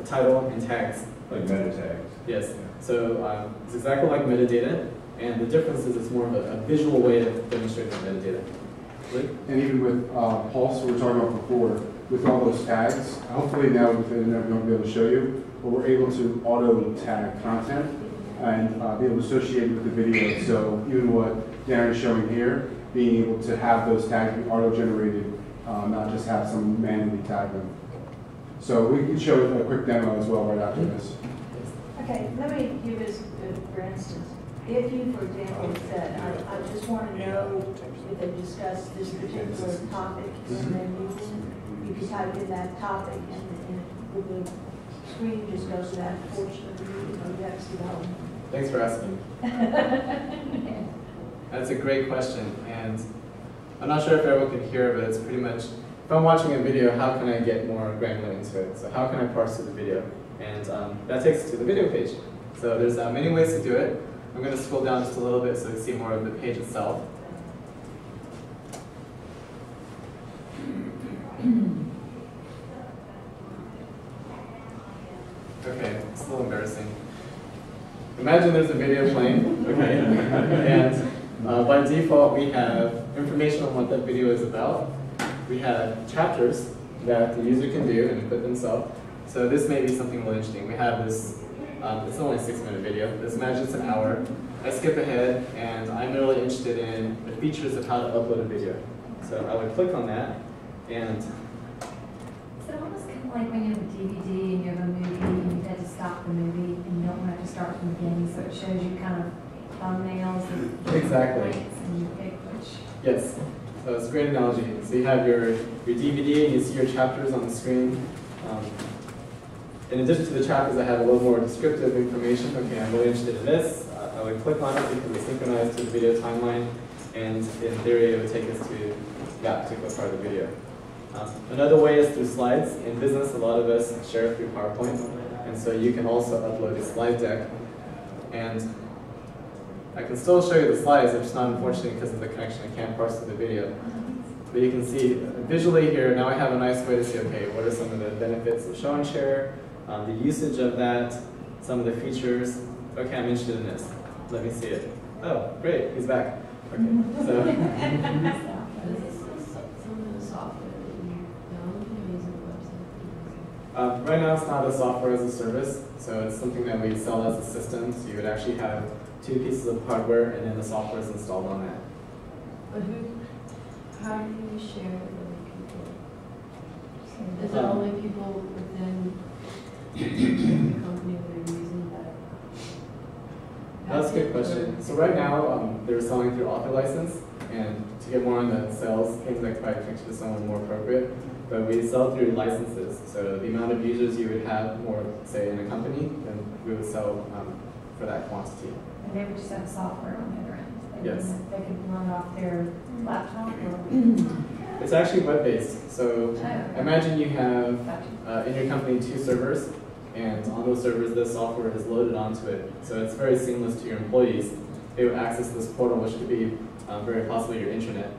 title, and tags. Like meta tags. Yes. So it's exactly like metadata, and the difference is it's more of a visual way of demonstrating metadata. Luke? And even with Pulse, we were talking about before, with all those tags, hopefully now with the internet we'll be able to show you, but we're able to auto tag content and be able to associate it with the video. So even what Darren is showing here, being able to have those tags be auto-generated, not just have someone manually tag them. So we can show a quick demo as well right after this. Okay, let me give us, for instance, if you, for example, said, I just want to know if they discuss this particular topic, and then you can type in that topic, and the screen just goes to that portion of the meeting, or that's development. Thanks for asking. That's a great question, and I'm not sure if everyone can hear, but it's pretty much, if I'm watching a video, how can I get more granular into it? So how can I parse through the video? And that takes us to the video page. So there's many ways to do it. I'm going to scroll down just a little bit so you see more of the page itself. Okay, it's a little embarrassing. Imagine there's a video playing, okay, and by default we have information on what that video is about. We have chapters that the user can do and input themselves. So this may be something really interesting. We have this, it's only a 6-minute video. Let's imagine it's an hour. I skip ahead, and I'm really interested in the features of how to upload a video. So I would click on that, and Is it almost kind of like when you have a DVD and you have a movie and you've had to stop the movie and you don't have to start from the beginning, so it shows you kind of thumbnails and exactly. links and you pick which. Yes, so it's a great analogy. So you have your DVD and you see your chapters on the screen. In addition to the chapters, I have a little more descriptive information. Okay, I'm really interested in this. I would click on it because it's synchronized to the video timeline, and in theory, it would take us to that particular part of the video. Another way is through slides. In business, a lot of us share through PowerPoint, and so you can also upload a slide deck. And I can still show you the slides, it's just not unfortunate because of the connection. I can't parse through the video. But you can see visually here, now I have a nice way to see, okay, what are some of the benefits of show and share, the usage of that, some of the features. Okay, I'm interested in this. Let me see it. Oh, great, he's back. Okay, so. Right now it's not a software as a service, so it's something that we sell as a system. So you would actually have 2 pieces of hardware and then the software is installed on that. But how do you share it with people? Is it only people within the company that are using that? That's a good question. So right now, they're selling through author license, and to get more on the sales, things like probably connect to someone more appropriate. But we sell through licenses, so the amount of users you would have more, say, in a company, then we would sell for that quantity. And they would just have software on the other end. Yes. They could run off their laptop or. It's actually web-based. So imagine you have in your company 2 servers, and on those servers, this software is loaded onto it. So it's very seamless to your employees. They would access this portal, which could be very possibly your intranet,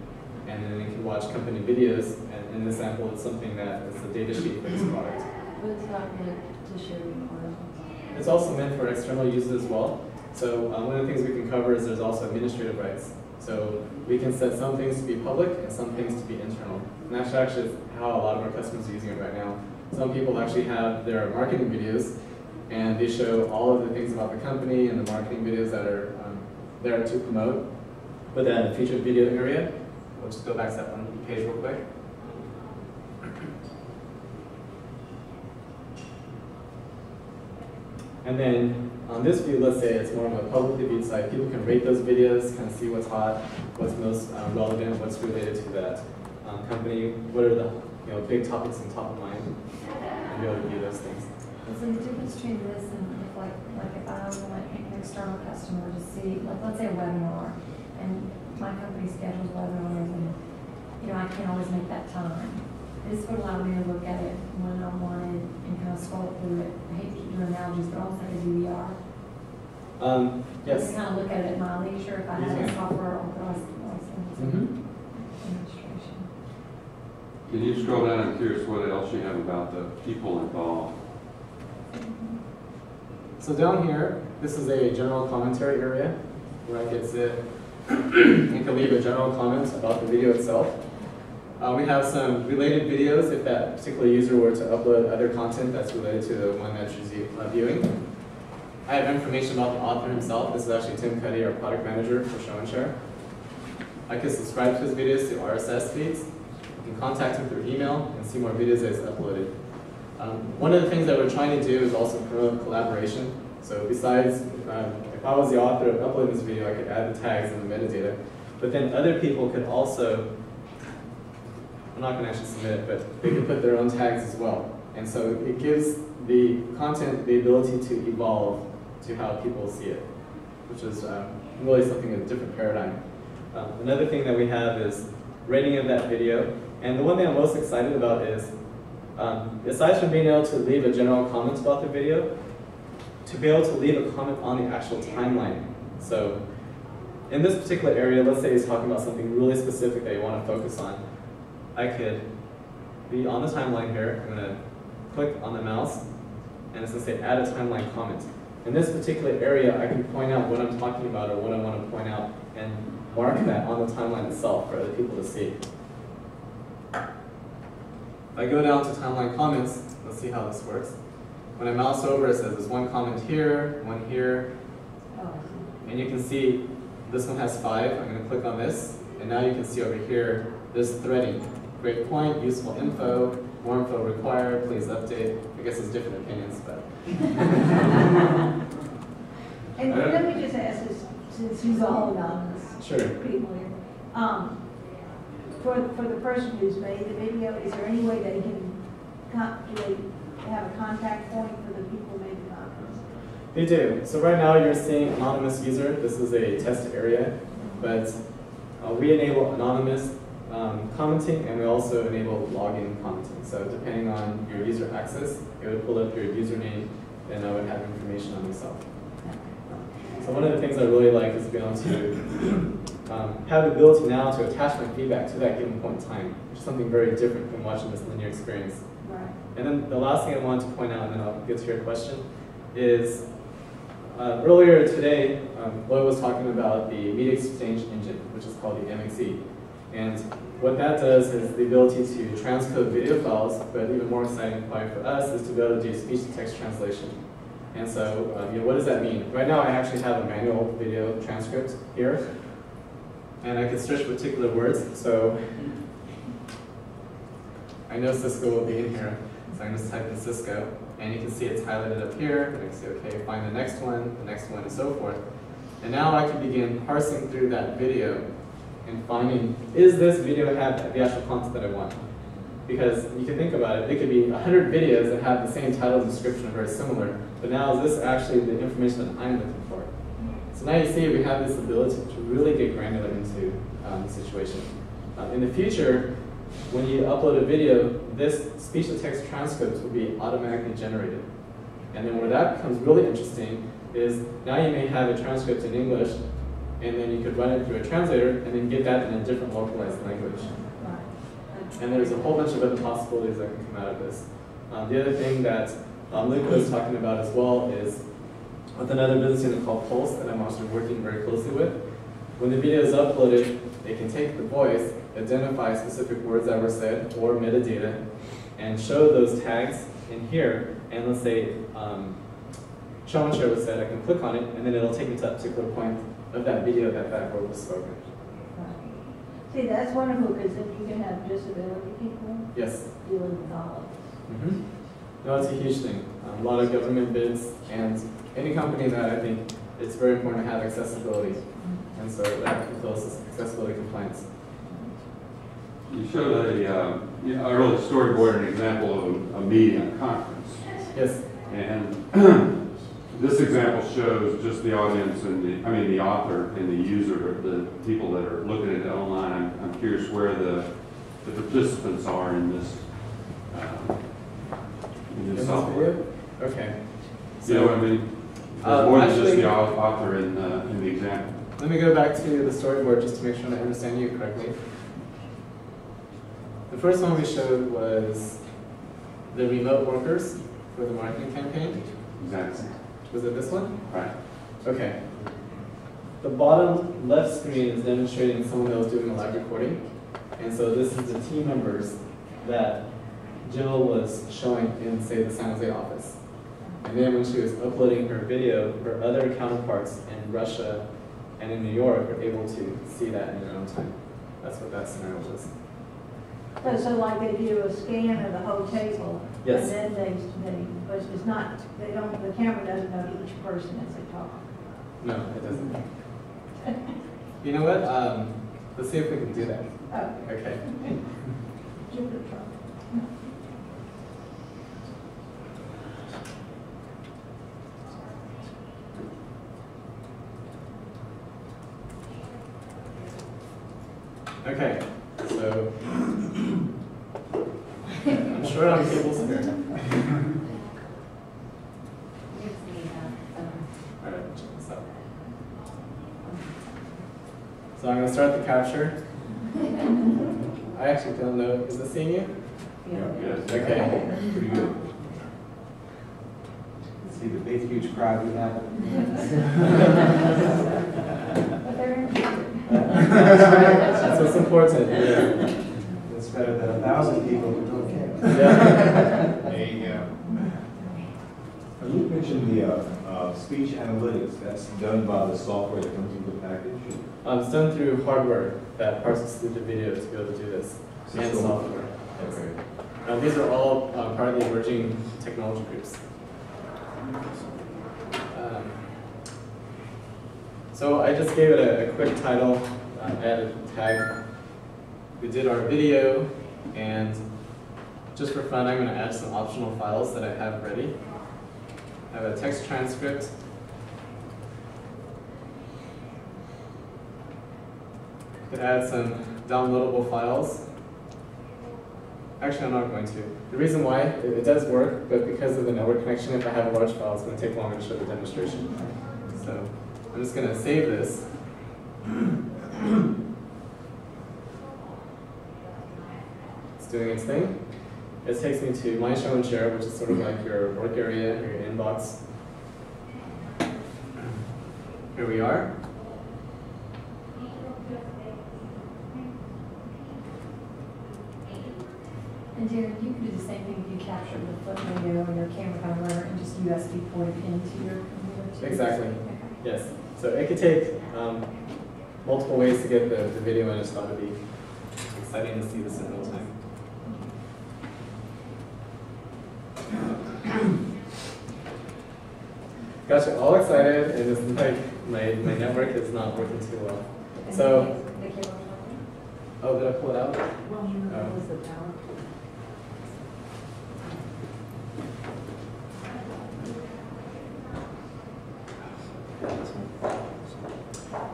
and then they can watch company videos. And in this example, it's something that is a data sheet for this product. But it's not meant to share requirements. It's also meant for external users as well. So one of the things we can cover is there's also administrative rights. So we can set some things to be public and some things to be internal. And that's actually how a lot of our customers are using it right now. Some people actually have their marketing videos, and they show all of the things about the company and the marketing videos that are there to promote. But then the featured video area, we'll just go back to that one page real quick. And then on this view, let's say it's more of a publicly viewed site. People can rate those videos, kind of see what's hot, what's most relevant, what's related to that company, what are the big topics on top of mind, and be able to view those things. So the difference between this and if like if I want an external customer to see, like let's say a webinar, and my company schedules webinars, and I can't always make that time. This would allow me to look at it when I wanted and kind of scroll through it. I hate to keep doing analogies, but almost like a DVR. Yes. Just kind of look at it at my leisure if I have a software authorized license. Mm-hmm. Administration. Can you scroll down? I'm curious what else you have about the people involved. So down here, this is a general commentary area where I can sit and can leave a general comment about the video itself. We have some related videos if that particular user were to upload other content that's related to the one that you're viewing. I have information about the author himself. This is actually Tim Cuddy, our product manager for Show and Share. I can subscribe to his videos through RSS feeds. You can contact him through email and see more videos that he's uploaded. One of the things that we're trying to do is also promote collaboration. So besides, if I was the author of uploading this video, I could add the tags and the metadata. But then other people could also, I'm not going to actually submit it, but they could put their own tags as well. And so it gives the content the ability to evolve to how people see it, which is really something, a different paradigm. Another thing that we have is rating of that video. And the one thing I'm most excited about is, aside from being able to leave a general comment about the video, to be able to leave a comment on the actual timeline. So in this particular area, let's say he's talking about something really specific that you want to focus on. I could be on the timeline here. I'm going to click on the mouse, and it's going to say add a timeline comment. In this particular area, I can point out what I'm talking about or what I want to point out and mark that on the timeline itself for other people to see. If I go down to timeline comments, let's see how this works. When I mouse over, it says there's one comment here, one here, and you can see this one has 5. I'm going to click on this, and now you can see over here, there's threading. Great point, useful info, more info required, please update. I guess it's different opinions, but. And let me just ask this, since he's all anonymous. Sure. People here. For the person who's made the video, is there any way they can have a contact point for the people who made the comments? They do. So right now you're seeing anonymous user. This is a test area, but we enable anonymous commenting, and we also enable login commenting. So depending on your user access, it would pull up your username, and I would have information on yourself. So one of the things I really like is being able to have the ability now to attach my feedback to that given point in time, which is something very different from watching this linear experience. Right. And then the last thing I wanted to point out, and then I'll get to your question, is earlier today, Lloyd was talking about the media exchange engine, which is called the MXE. And what that does is the ability to transcode video files, but even more exciting probably for us is to be able to do speech-to-text translation. And so, what does that mean? Right now I actually have a manual video transcript here, and I can search particular words. So I know Cisco will be in here, so I'm just type in Cisco, and you can see it's highlighted up here, and I can say, okay, find the next one, and so forth. And now I can begin parsing through that video and finding, is this video have the actual content that I want? Because you can think about it, it could be 100 videos that have the same title and description, very similar, but now is this actually the information that I'm looking for? So now you see we have this ability to really get granular into the situation. In the future, when you upload a video, this speech-to-text transcript will be automatically generated. And then where that becomes really interesting is now you may have a transcript in English, and then you could run it through a translator and then get that in a different localized language. And there's a whole bunch of other possibilities that can come out of this. The other thing that Luke was talking about as well is with another business unit called Pulse that I'm also working very closely with. When the video is uploaded, they can take the voice, identify specific words that were said or metadata, and show those tags in here. And let's say Show and Share was said, I can click on it, and then it'll take me to that particular point of that video that that word was spoken. See, that's wonderful because then you can have disability people dealing with all of this. No, it's a huge thing. A lot of government bids and any company that I think it's very important to have accessibility. And so that fulfills accessibility compliance. You showed a really storyboard an example of a meeting, a conference. Yes. And this example shows just the audience and the author and the user, the people that are looking at it online. I'm curious where the participants are in this software. Okay. So, you know what I mean? There's more than just the author in the example. Let me go back to the storyboard just to make sure I understand you correctly. The first one we showed was the remote workers for the marketing campaign. Exactly. Was it this one? Right. Okay. The bottom left screen is demonstrating someone that was doing a live recording. And so this is the team members that Jill was showing in, say, the San Jose office. And then when she was uploading her video, her other counterparts in Russia and in New York were able to see that in their own time. That's what that scenario was. So like they do a scan of the whole table. Yes. And then but it's not, they don't, the camera doesn't know each person as they talk. No, it doesn't. You know what? Let's see if we can do that. Oh. Okay. Give it a try. Okay, so I'm short on cables here. Alright, check this out. So I'm going to start the capture. I actually don't know, is it seeing you? Yeah. Yes. Okay. Pretty good. See the big, huge crowd we have? That's what's important. Yeah. It's better than 1,000 people who don't care. Yeah. There you go. You mentioned the speech analytics. That's done by the software that comes with the package. It's done through hardware that parses through the video to be able to do this, and software. Okay. These are all part of the emerging technology groups. So I just gave it a quick title, added a tag. We did our video, and just for fun, I'm going to add some optional files that I have ready. I have a text transcript. Could add some downloadable files. Actually, I'm not going to. The reason why, it does work, but because of the network connection, if I have a large file, it's going to take longer to show the demonstration. So I'm just going to save this. It's doing its thing. It takes me to My Show and Share, which is sort of like your work area, or your inbox. Here we are. And Jared, you could do the same thing if you captured the flip video on your camera cover and just USB port it into your computer too. Exactly. Okay. Yes. So it could take multiple ways to get the video, and I just thought it'd be exciting to see this in real time. Got you all excited, and it's like my network is not working too well. So, oh, did I pull it out?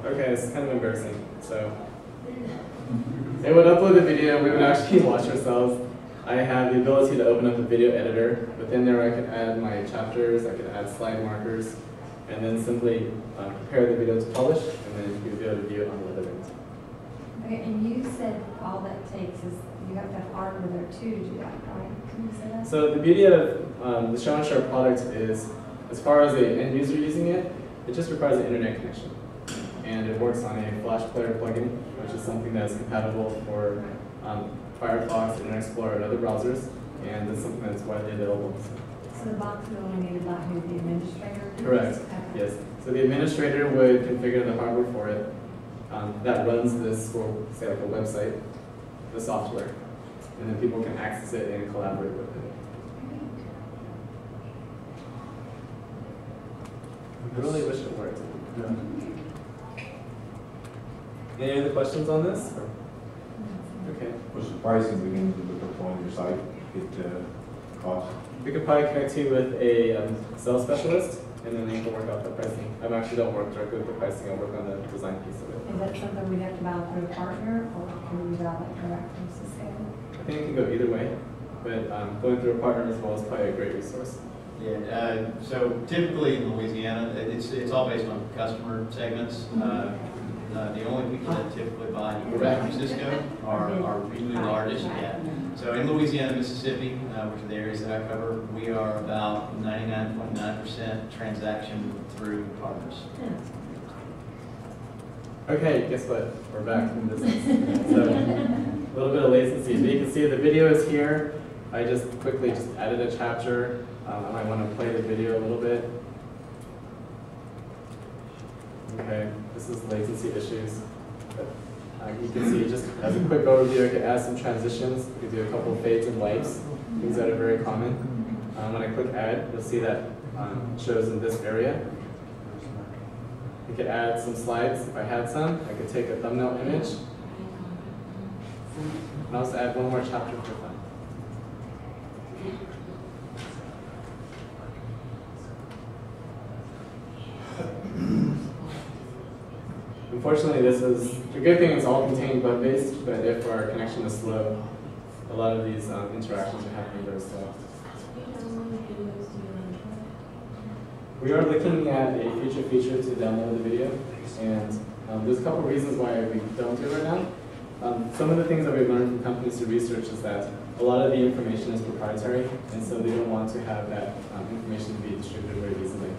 Okay, this is kind of embarrassing. So, they would upload the video, we would actually watch ourselves. I have the ability to open up a video editor. Within there I could add my chapters, I could add slide markers, and then simply prepare the video to publish, and then you'll be able to view it on the other end. Okay, and you said all that takes is you have to have hardware there too to do that, right? Can you say that? So the beauty of the Show and Share product is, as far as the end user using it, it just requires an internet connection. And it works on a Flash player plugin, which is something that's compatible for Firefox, Internet Explorer, and other browsers, and it's something that's widely available. So the box is only needed by who, the administrator? Correct, yes. So the administrator would configure the hardware for it. That runs this for, say, like a website, the software, and then people can access it and collaborate with it. I really wish it worked. Any other questions on this? Okay. What's the pricing we can put on your site? Cost? We could probably connect you with a sales specialist, and then they can work out the pricing. I actually don't work directly with the pricing, I work on the design piece of it. Is that something we'd have to buy through a partner, or can we buy that direct from Cisco? I think it can go either way, but going through a partner as well is probably a great resource. Yeah, so typically in Louisiana, it's all based on customer segments. The only people that typically buy direct from Cisco are really large, yeah. So in Louisiana, Mississippi, which are the areas that I cover, we are about 99.9% transaction through partners. Okay, guess what? We're back in business. So, a little bit of latency. So you can see the video is here. I just quickly added a chapter. I might want to play the video a little bit. Okay, this is latency issues. But, you can see just as a quick overview, I could add some transitions. We could do a couple of fades and wipes, things that are very common. When I click add, you'll see that it shows in this area. I could add some slides if I had some. I could take a thumbnail image. And also add one more chapter for fun. Unfortunately, this is, the good thing is all contained web-based, but if our connection is slow, a lot of these interactions are happening very slow. We are looking at a future feature to download the video, and there's a couple of reasons why we don't do it right now. Some of the things that we've learned from companies through research is that a lot of the information is proprietary, and so they don't want to have that information be distributed very easily.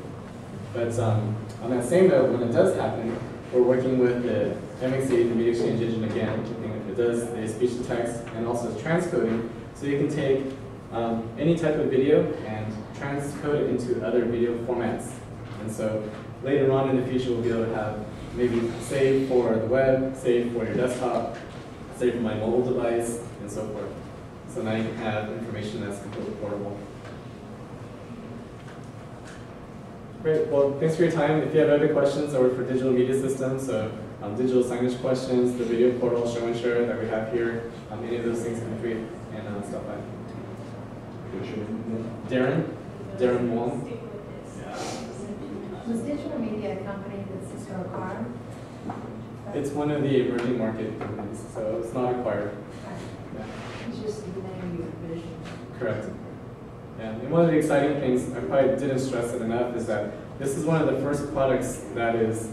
But on that same note, when it does happen, we're working with the MXC, the Media Exchange Engine again. It does the speech to text and also transcoding, so you can take any type of video and transcode it into other video formats. And so later on in the future, we'll be able to have maybe save for the web, save for your desktop, save for my mobile device, and so forth. So now you can have information that's completely portable. Great, well, thanks for your time. If you have other questions or for digital media systems, so digital signage questions, the video portal, show and share that we have here, any of those things can be and stop by. Darren Wong. Was digital media a company that Cisco acquired? It's one of the emerging market companies, so it's not acquired. Yeah. It's just the name of your division. Correct. Yeah. And one of the exciting things, I probably didn't stress it enough, is that this is one of the first products that is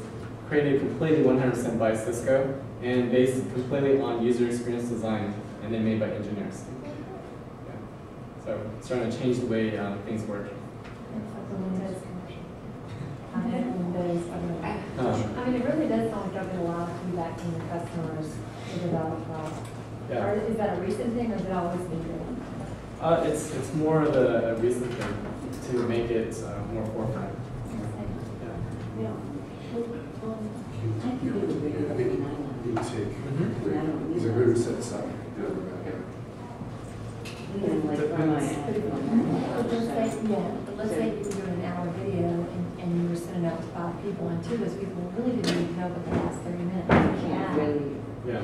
created completely 100% by Cisco and based completely on user experience design and then made by engineers. Yeah. So it's trying to change the way things work. I mean, it really does sound like y'all get a lot of feedback from the customers to develop products. Yeah. Or is that a recent thing, or has it always been good? It's more of a recent thing to make it more forefront. Yeah, I think you take, is it good to set this up? Let's say you were doing an hour video and you were sending out to 5 people, and 2 of those people really didn't even know what the last 30 minutes.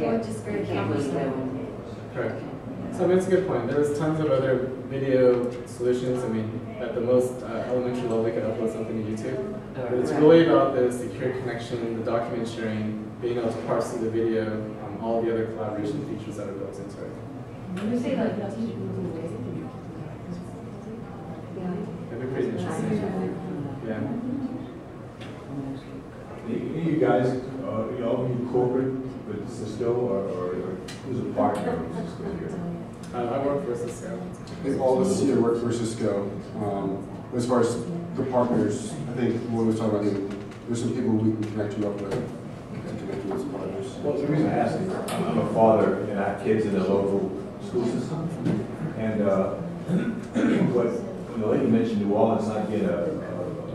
Or just very cumbersome. Correct. So I mean, it's a good point. There's tons of other video solutions. I mean, at the most elementary level, we could upload something to YouTube. But it's really about the secure connection, the document sharing, being able to parse through the video, all the other collaboration features that are built into it. When you say like, That'd be pretty interesting. Yeah. Any of you guys, you corporate with Cisco or who's a partner with Cisco here? I work for Cisco. I think all of us here work for Cisco. As far as the partners, I think when we was talking about, there's some people we can connect you up with and connect you with some partners. Well, the reason I ask is I'm a father and I have kids in the local school system. And what the lady mentioned, New Orleans not get a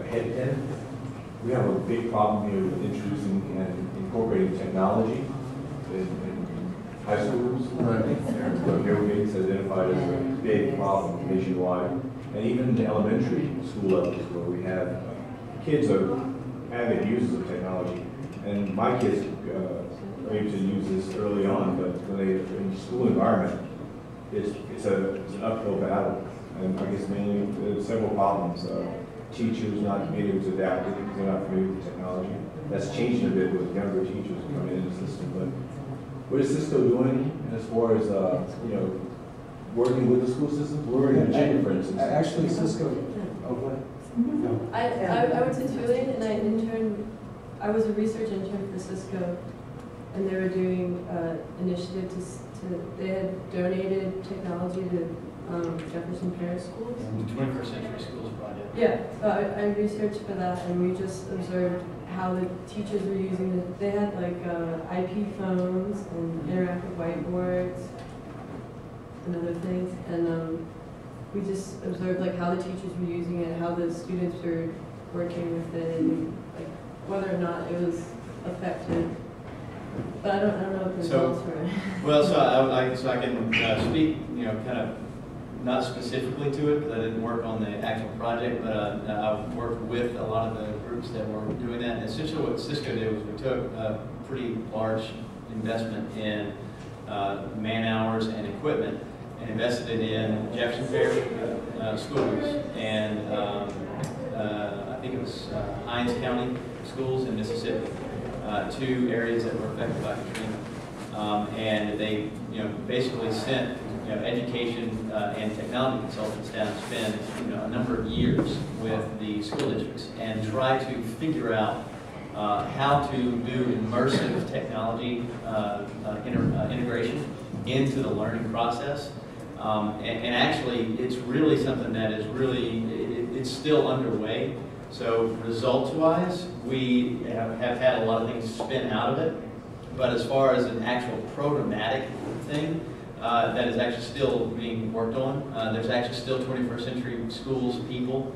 head in. We have a big problem here with introducing and incorporating technology in high schools. Right. Here Gates identified as a big problem nationwide. And even the elementary school levels where we have kids are avid users of technology. And my kids are able to use this early on, but when they in the school environment, it's an uphill battle. And I guess mainly there's several problems. Teachers not being able to adapt it because they're not familiar with technology. That's changing a bit with younger teachers coming in the system. But what is Cisco doing as far as working with the school systems? We're in Virginia, for instance. Actually, Cisco. I went to Tulane and I interned. I was a research intern for Cisco, and they were doing an initiative to They had donated technology to Jefferson Parish schools. The 21st Century Schools Project. Yeah, I researched for that, and we just observed how the teachers were using it. They had like IP phones and interactive whiteboards and other things, and we just observed like how the teachers were using it, how the students were working with it, and like whether or not it was effective. But I don't know what the results were. Well, so I can speak, kind of not specifically to it because I didn't work on the actual project, but I've worked with a lot of the groups that were doing that. And essentially, what Cisco did was we took a pretty large investment in man hours and equipment and invested it in Jefferson Parish schools and I think it was Hinds County schools in Mississippi, 2 areas that were affected by Katrina. And they, basically sent education and technology consultants down to spend a number of years with the school districts and try to figure out how to do immersive technology integration into the learning process. And actually, it's really something that is it's still underway. So results-wise, we have had a lot of things spin out of it. But as far as an actual programmatic thing, that is actually still being worked on. There's actually still 21st Century Schools people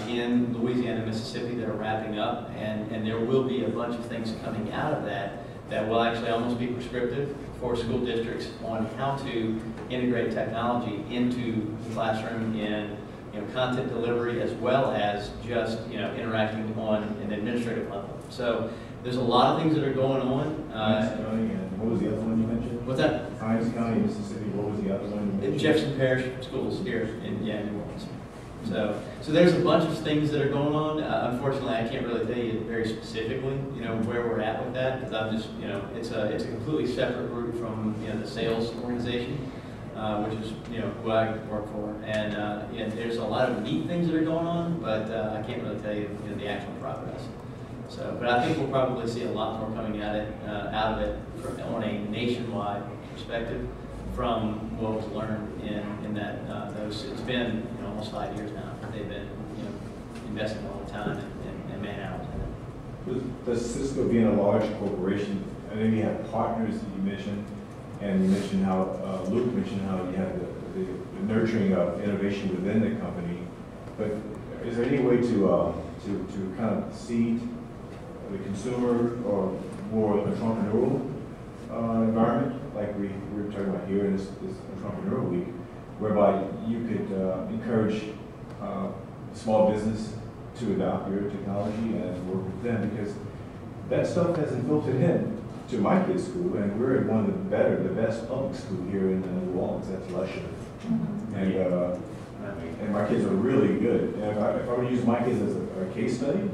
in Louisiana and Mississippi that are wrapping up, and there will be a bunch of things coming out of that will actually almost be prescriptive for school districts on how to integrate technology into the classroom in content delivery as well as just interacting on an administrative level. So there's a lot of things that are going on. Hinds County, and what was the other one you mentioned? What's that? Hinds County, Mississippi. What was the other one you mentioned? Jefferson Parish schools here in New Orleans. So there's a bunch of things that are going on. Unfortunately, I can't really tell you very specifically, where we're at with that because I'm just, it's a completely separate group from the sales organization, which is who I work for. And there's a lot of neat things that are going on, but I can't really tell you, the actual progress. So, but I think we'll probably see a lot more coming at it, out of it on a nationwide perspective from what was learned in that those. It's been almost 5 years now. They've been investing all the time and man hours in it. Does Cisco, being a large corporation, I know you have partners that you mentioned, and you mentioned how Luke mentioned how you have the nurturing of innovation within the company. But is there any way to kind of seed the consumer or more entrepreneurial environment, like we were talking about here in this entrepreneurial week, whereby you could encourage small business to adopt your technology and work with them, because that stuff hasn't filtered in to my kids' school, and we're at one of the best public school here in New Orleans. That's Lusher, and my kids are really good. And if I were to use my kids as a case study,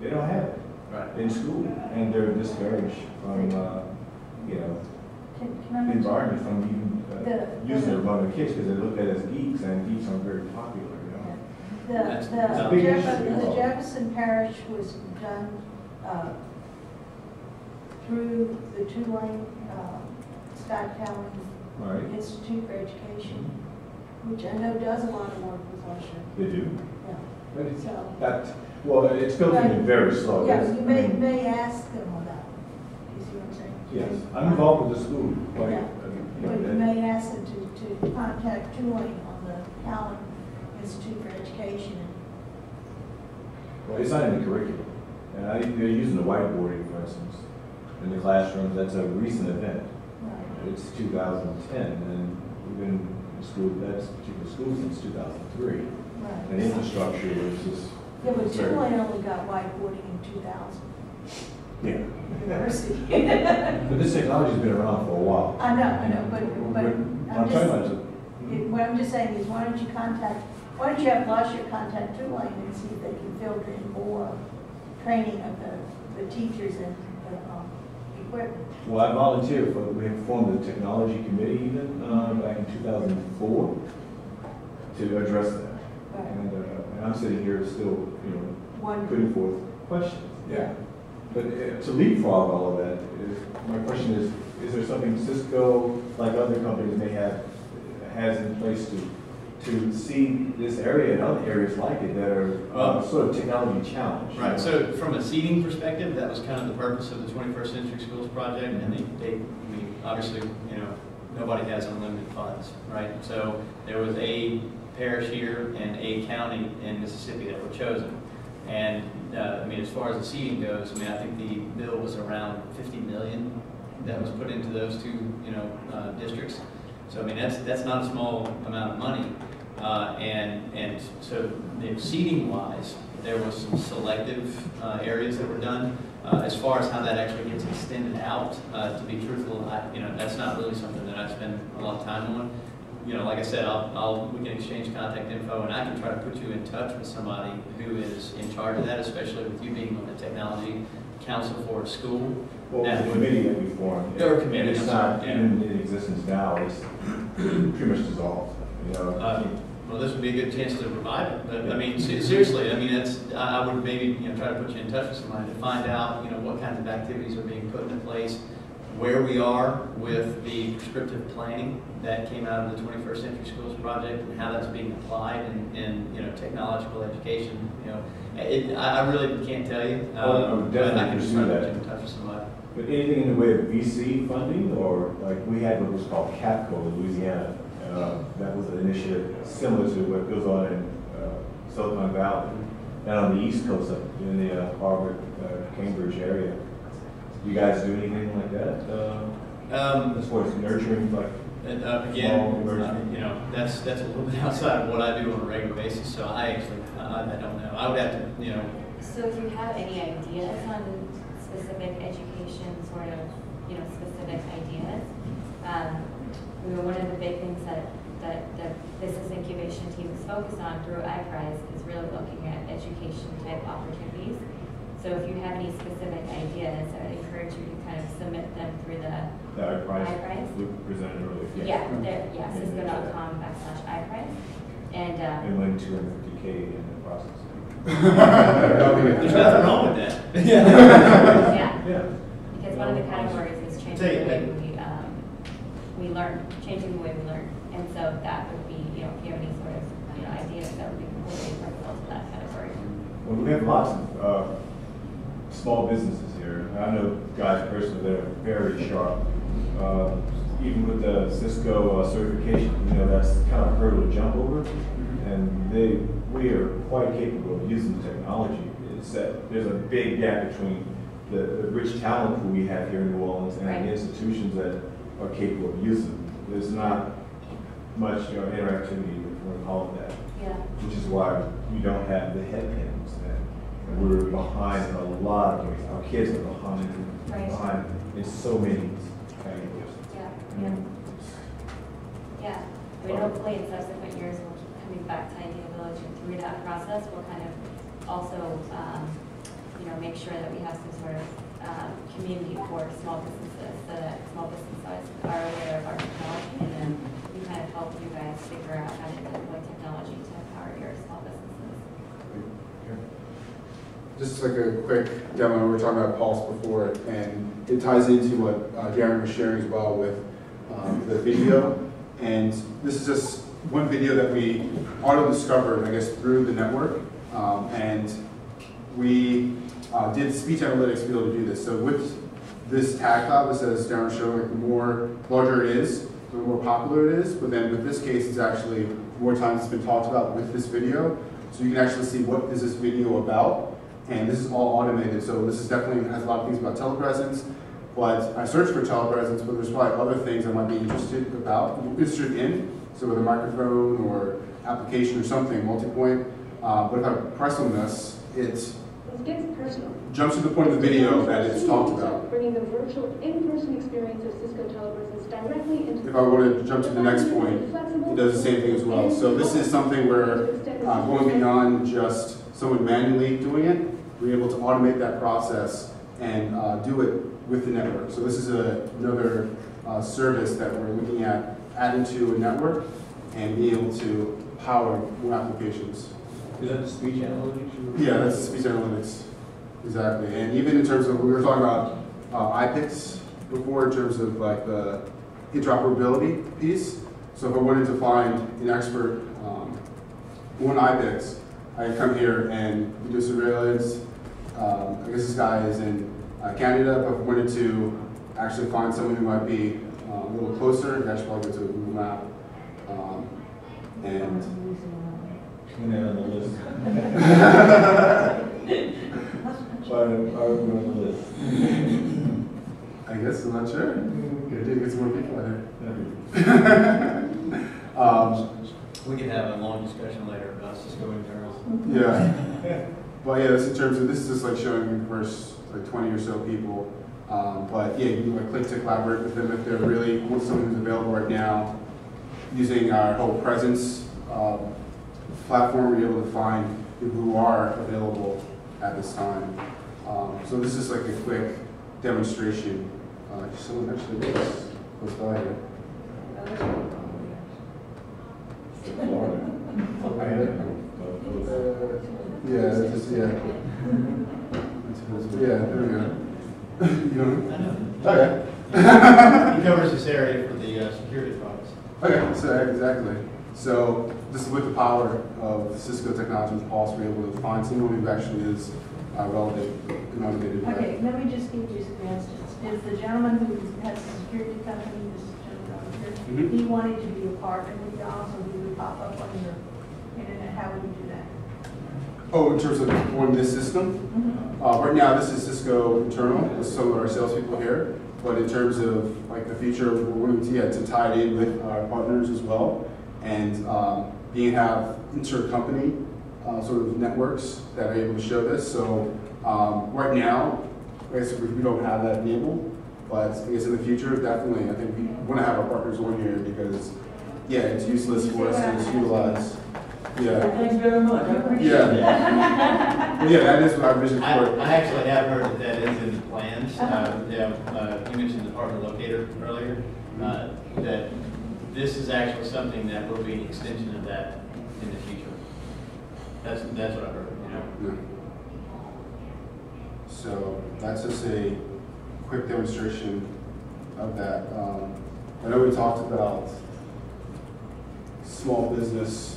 they don't have it in school, and they're discouraged from the environment from even using it among the kids because they're looked at as geeks, and geeks aren't very popular. The Jefferson Parish was done through the Tulane Scott Cowan Institute for Education, which I know does a lot of work with Lusher. They do? Yeah. Well, it's filtering in very slow. Yeah, you may ask them on that. You see what I'm saying? Yes, I'm involved with the school. But you may ask them to contact Tulane on the Cowan Institute for Education. Well, it's not in the curriculum. And they're using the whiteboarding, for instance, in the classrooms. That's a recent event. Right. It's 2010, and we've been in school, that particular school since 2003. Right. And infrastructure is just... Yeah, but Tulane only got whiteboarding in 2000. Yeah. University. But this technology's been around for a while. I know, but what I'm just saying is, why don't you have Lusher contact Tulane and see if they can filter in more training of the teachers and the equipment. Well, I volunteered we have formed the technology committee even back in 2004 to address that. Right. And I'm sitting here still, putting forth questions. Yeah. But to leapfrog all of that, my question is there something Cisco like other companies may have, has in place to see this area and other areas like it that are sort of technology challenged. Right, so from a seating perspective, that was kind of the purpose of the 21st Century Schools project, and I mean, obviously, you know, nobody has unlimited funds, right? So there was a parish here and a county in Mississippi that were chosen. And I mean, as far as the seating goes, I mean, I think the bill was around 50 million that was put into those two, you know, districts. So I mean, that's not a small amount of money. And so the seating wise, there was some selective areas that were done. As far as how that actually gets extended out, to be truthful, you know, that's not really something that I spend a lot of time on. You know, like I said, we can exchange contact info, and I can try to put you in touch with somebody who is in charge of that, especially with you being on the technology council for a school. Well, the committee that we formed, Or committee, it's not even in existence now. It's pretty much dissolved. You know. Well, this would be a good chance to revive it, but I mean, seriously, I mean, I would maybe, you know, try to put you in touch with somebody to find out, you know, what kinds of activities are being put into place, where we are with the prescriptive planning that came out of the 21st Century Schools project, and how that's being applied in you know, technological education. You know, I really can't tell you. I would definitely pursue that. Put you in touch with somebody. But anything in the way of VC funding, or like we had what was called CAPCO in Louisiana. That was an initiative similar to what goes on in Silicon Valley. And on the East Coast, in the Harvard, Cambridge area. You guys do anything like that? As far as nurturing, like again, you know, that's a little bit outside of what I do on a regular basis. So I don't know. I would have to, you know. So if you have any ideas on specific education, sort of, you know, specific ideas. You know, one of the big things that the business incubation team is focused on through iPrize is really looking at education type opportunities. So if you have any specific ideas, I would encourage you to kind of submit them through the iPrize. We presented earlier. Yeah, Cisco.com/iPrize. And went 250K in the process. There's nothing wrong with that. Yeah. Because one of the categories is changing the way we learn, changing the way we learn. And so that would be, you know, if you have any sort of, you know, ideas that would be completely applicable to that category. Well, we have lots of small businesses here. I know guys personally that are very sharp. Even with the Cisco certification, you know, that's kind of a hurdle to jump over. And we are quite capable of using the technology. It's that there's a big gap between the rich talent who we have here in New Orleans and the institutions that are capable of using them. There's not much, you know, interactivity, if you want to call it that. Yeah. Which is why we don't have the headcounts. And we're behind in a lot of ways. Our kids are behind in so many categories. Yeah. I mean, hopefully in subsequent years we'll keep coming back to Idea Village, and through that process we'll kind of also, you know, make sure that we have some sort of community for small businesses, so that small businesses are aware of our technology, and then we kind of help you guys figure out how to deploy technology to empower your small businesses. Just like a quick demo, we were talking about Pulse before, and it ties into what Darren was sharing as well with the video. And this is just one video that we auto-discovered, I guess, through the network. And we did speech analytics to be able to do this. So with this tag cloud, this as Darren showed, like the larger it is, the more popular it is. But then with this case, it's actually more times it's been talked about with this video. So you can actually see what is this video about. And this is all automated, so this is definitely has a lot of things about telepresence. But I searched for telepresence, but there's probably other things I might be interested in. So with a microphone or application or something, multi-point. But if I press on this, it gets personal. Jumps to the point of the video that it's talked about. Bringing the virtual in-person experience of Cisco telepresence directly into. If I were to jump to the next point, it does the same thing as well. So this is something where going beyond just someone manually doing it, we're able to automate that process and do it with the network. So this is another service that we're looking at adding to a network and being able to power more applications. Is that the speech analytics? Yeah, that's the speech analytics. Exactly. And even in terms of, we were talking about iPix before, in terms of like the interoperability piece. So if I wanted to find an expert on IBIX, I could come here and do surveillance. I guess this guy is in Canada, but if I wanted to actually find someone who might be a little closer, I should probably go to a Google map. And And then on the list. I would go on the list. I guess, I'm not sure. Gotta get some more people out here. We can have a long discussion later about Cisco internals. Yeah. Well, yeah, this in terms of, this is just like showing the first like 20 or so people. But yeah, you can like click to collaborate with them if they're really want someone who's available right now. Using our whole presence platform, we're able to find people who are available at this time. So this is like a quick demonstration. Someone actually goes by here. Yeah, it's just, yeah. Yeah, there we go. You know? Okay. He covers this area for the security products. Okay, so exactly. So this is with the power of Cisco technology with Pulse, we're able to find someone who actually is relevant and motivated. Okay, let me just give you some instance. Is the gentleman who has a security company, this gentleman over here, he wanted to be a partner with y'all, so he would pop up on your internet. How would you do that? Oh, in terms of on this system? Right now, this is Cisco internal with some of our salespeople here. But in terms of like the future, we're wanting to tie it in with our partners as well, and have inter-company sort of networks that are able to show this. So right now, I guess we don't have that enabled, but I guess in the future, definitely, I think we want to have our partners on here because, yeah, it's useless for us to just utilize. Yeah. Thanks very much. I appreciate Yeah. it. Well, yeah, that is our vision for it. I actually have heard that that is in the plans. You mentioned the partner locator earlier. That this is actually something that will be an extension of that in the future. That's what I heard. You know? Yeah. So that's just a quick demonstration of that. I know we talked about small business.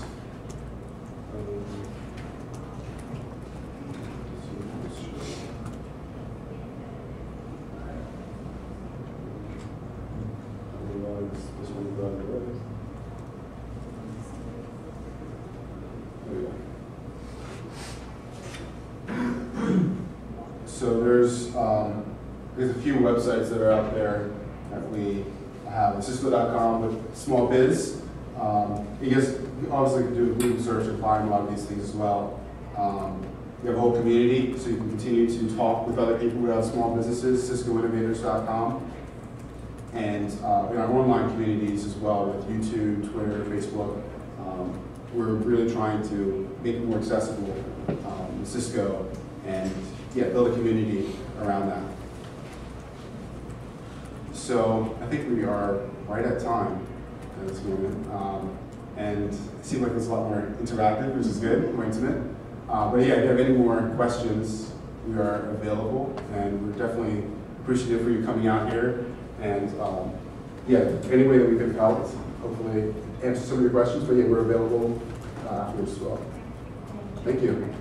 This one got it right. There we go. So there's a few websites that are out there that we have. Cisco.com with small biz. You guys obviously can do a Google search and find a lot of these things as well. We have a whole community, so you can continue to talk with other people who have small businesses, Cisco-innovators.com. And in our online communities as well with YouTube, Twitter, Facebook. We're really trying to make it more accessible, Cisco, and build a community around that. So I think we are right at time at this moment. And it seems like it's a lot more interactive, which is good, more intimate. But yeah, if you have any more questions, we are available, and we're definitely appreciative for you coming out here. And any way that we could help, hopefully answer some of your questions. But yeah, we're available afterwards as well. Thank you.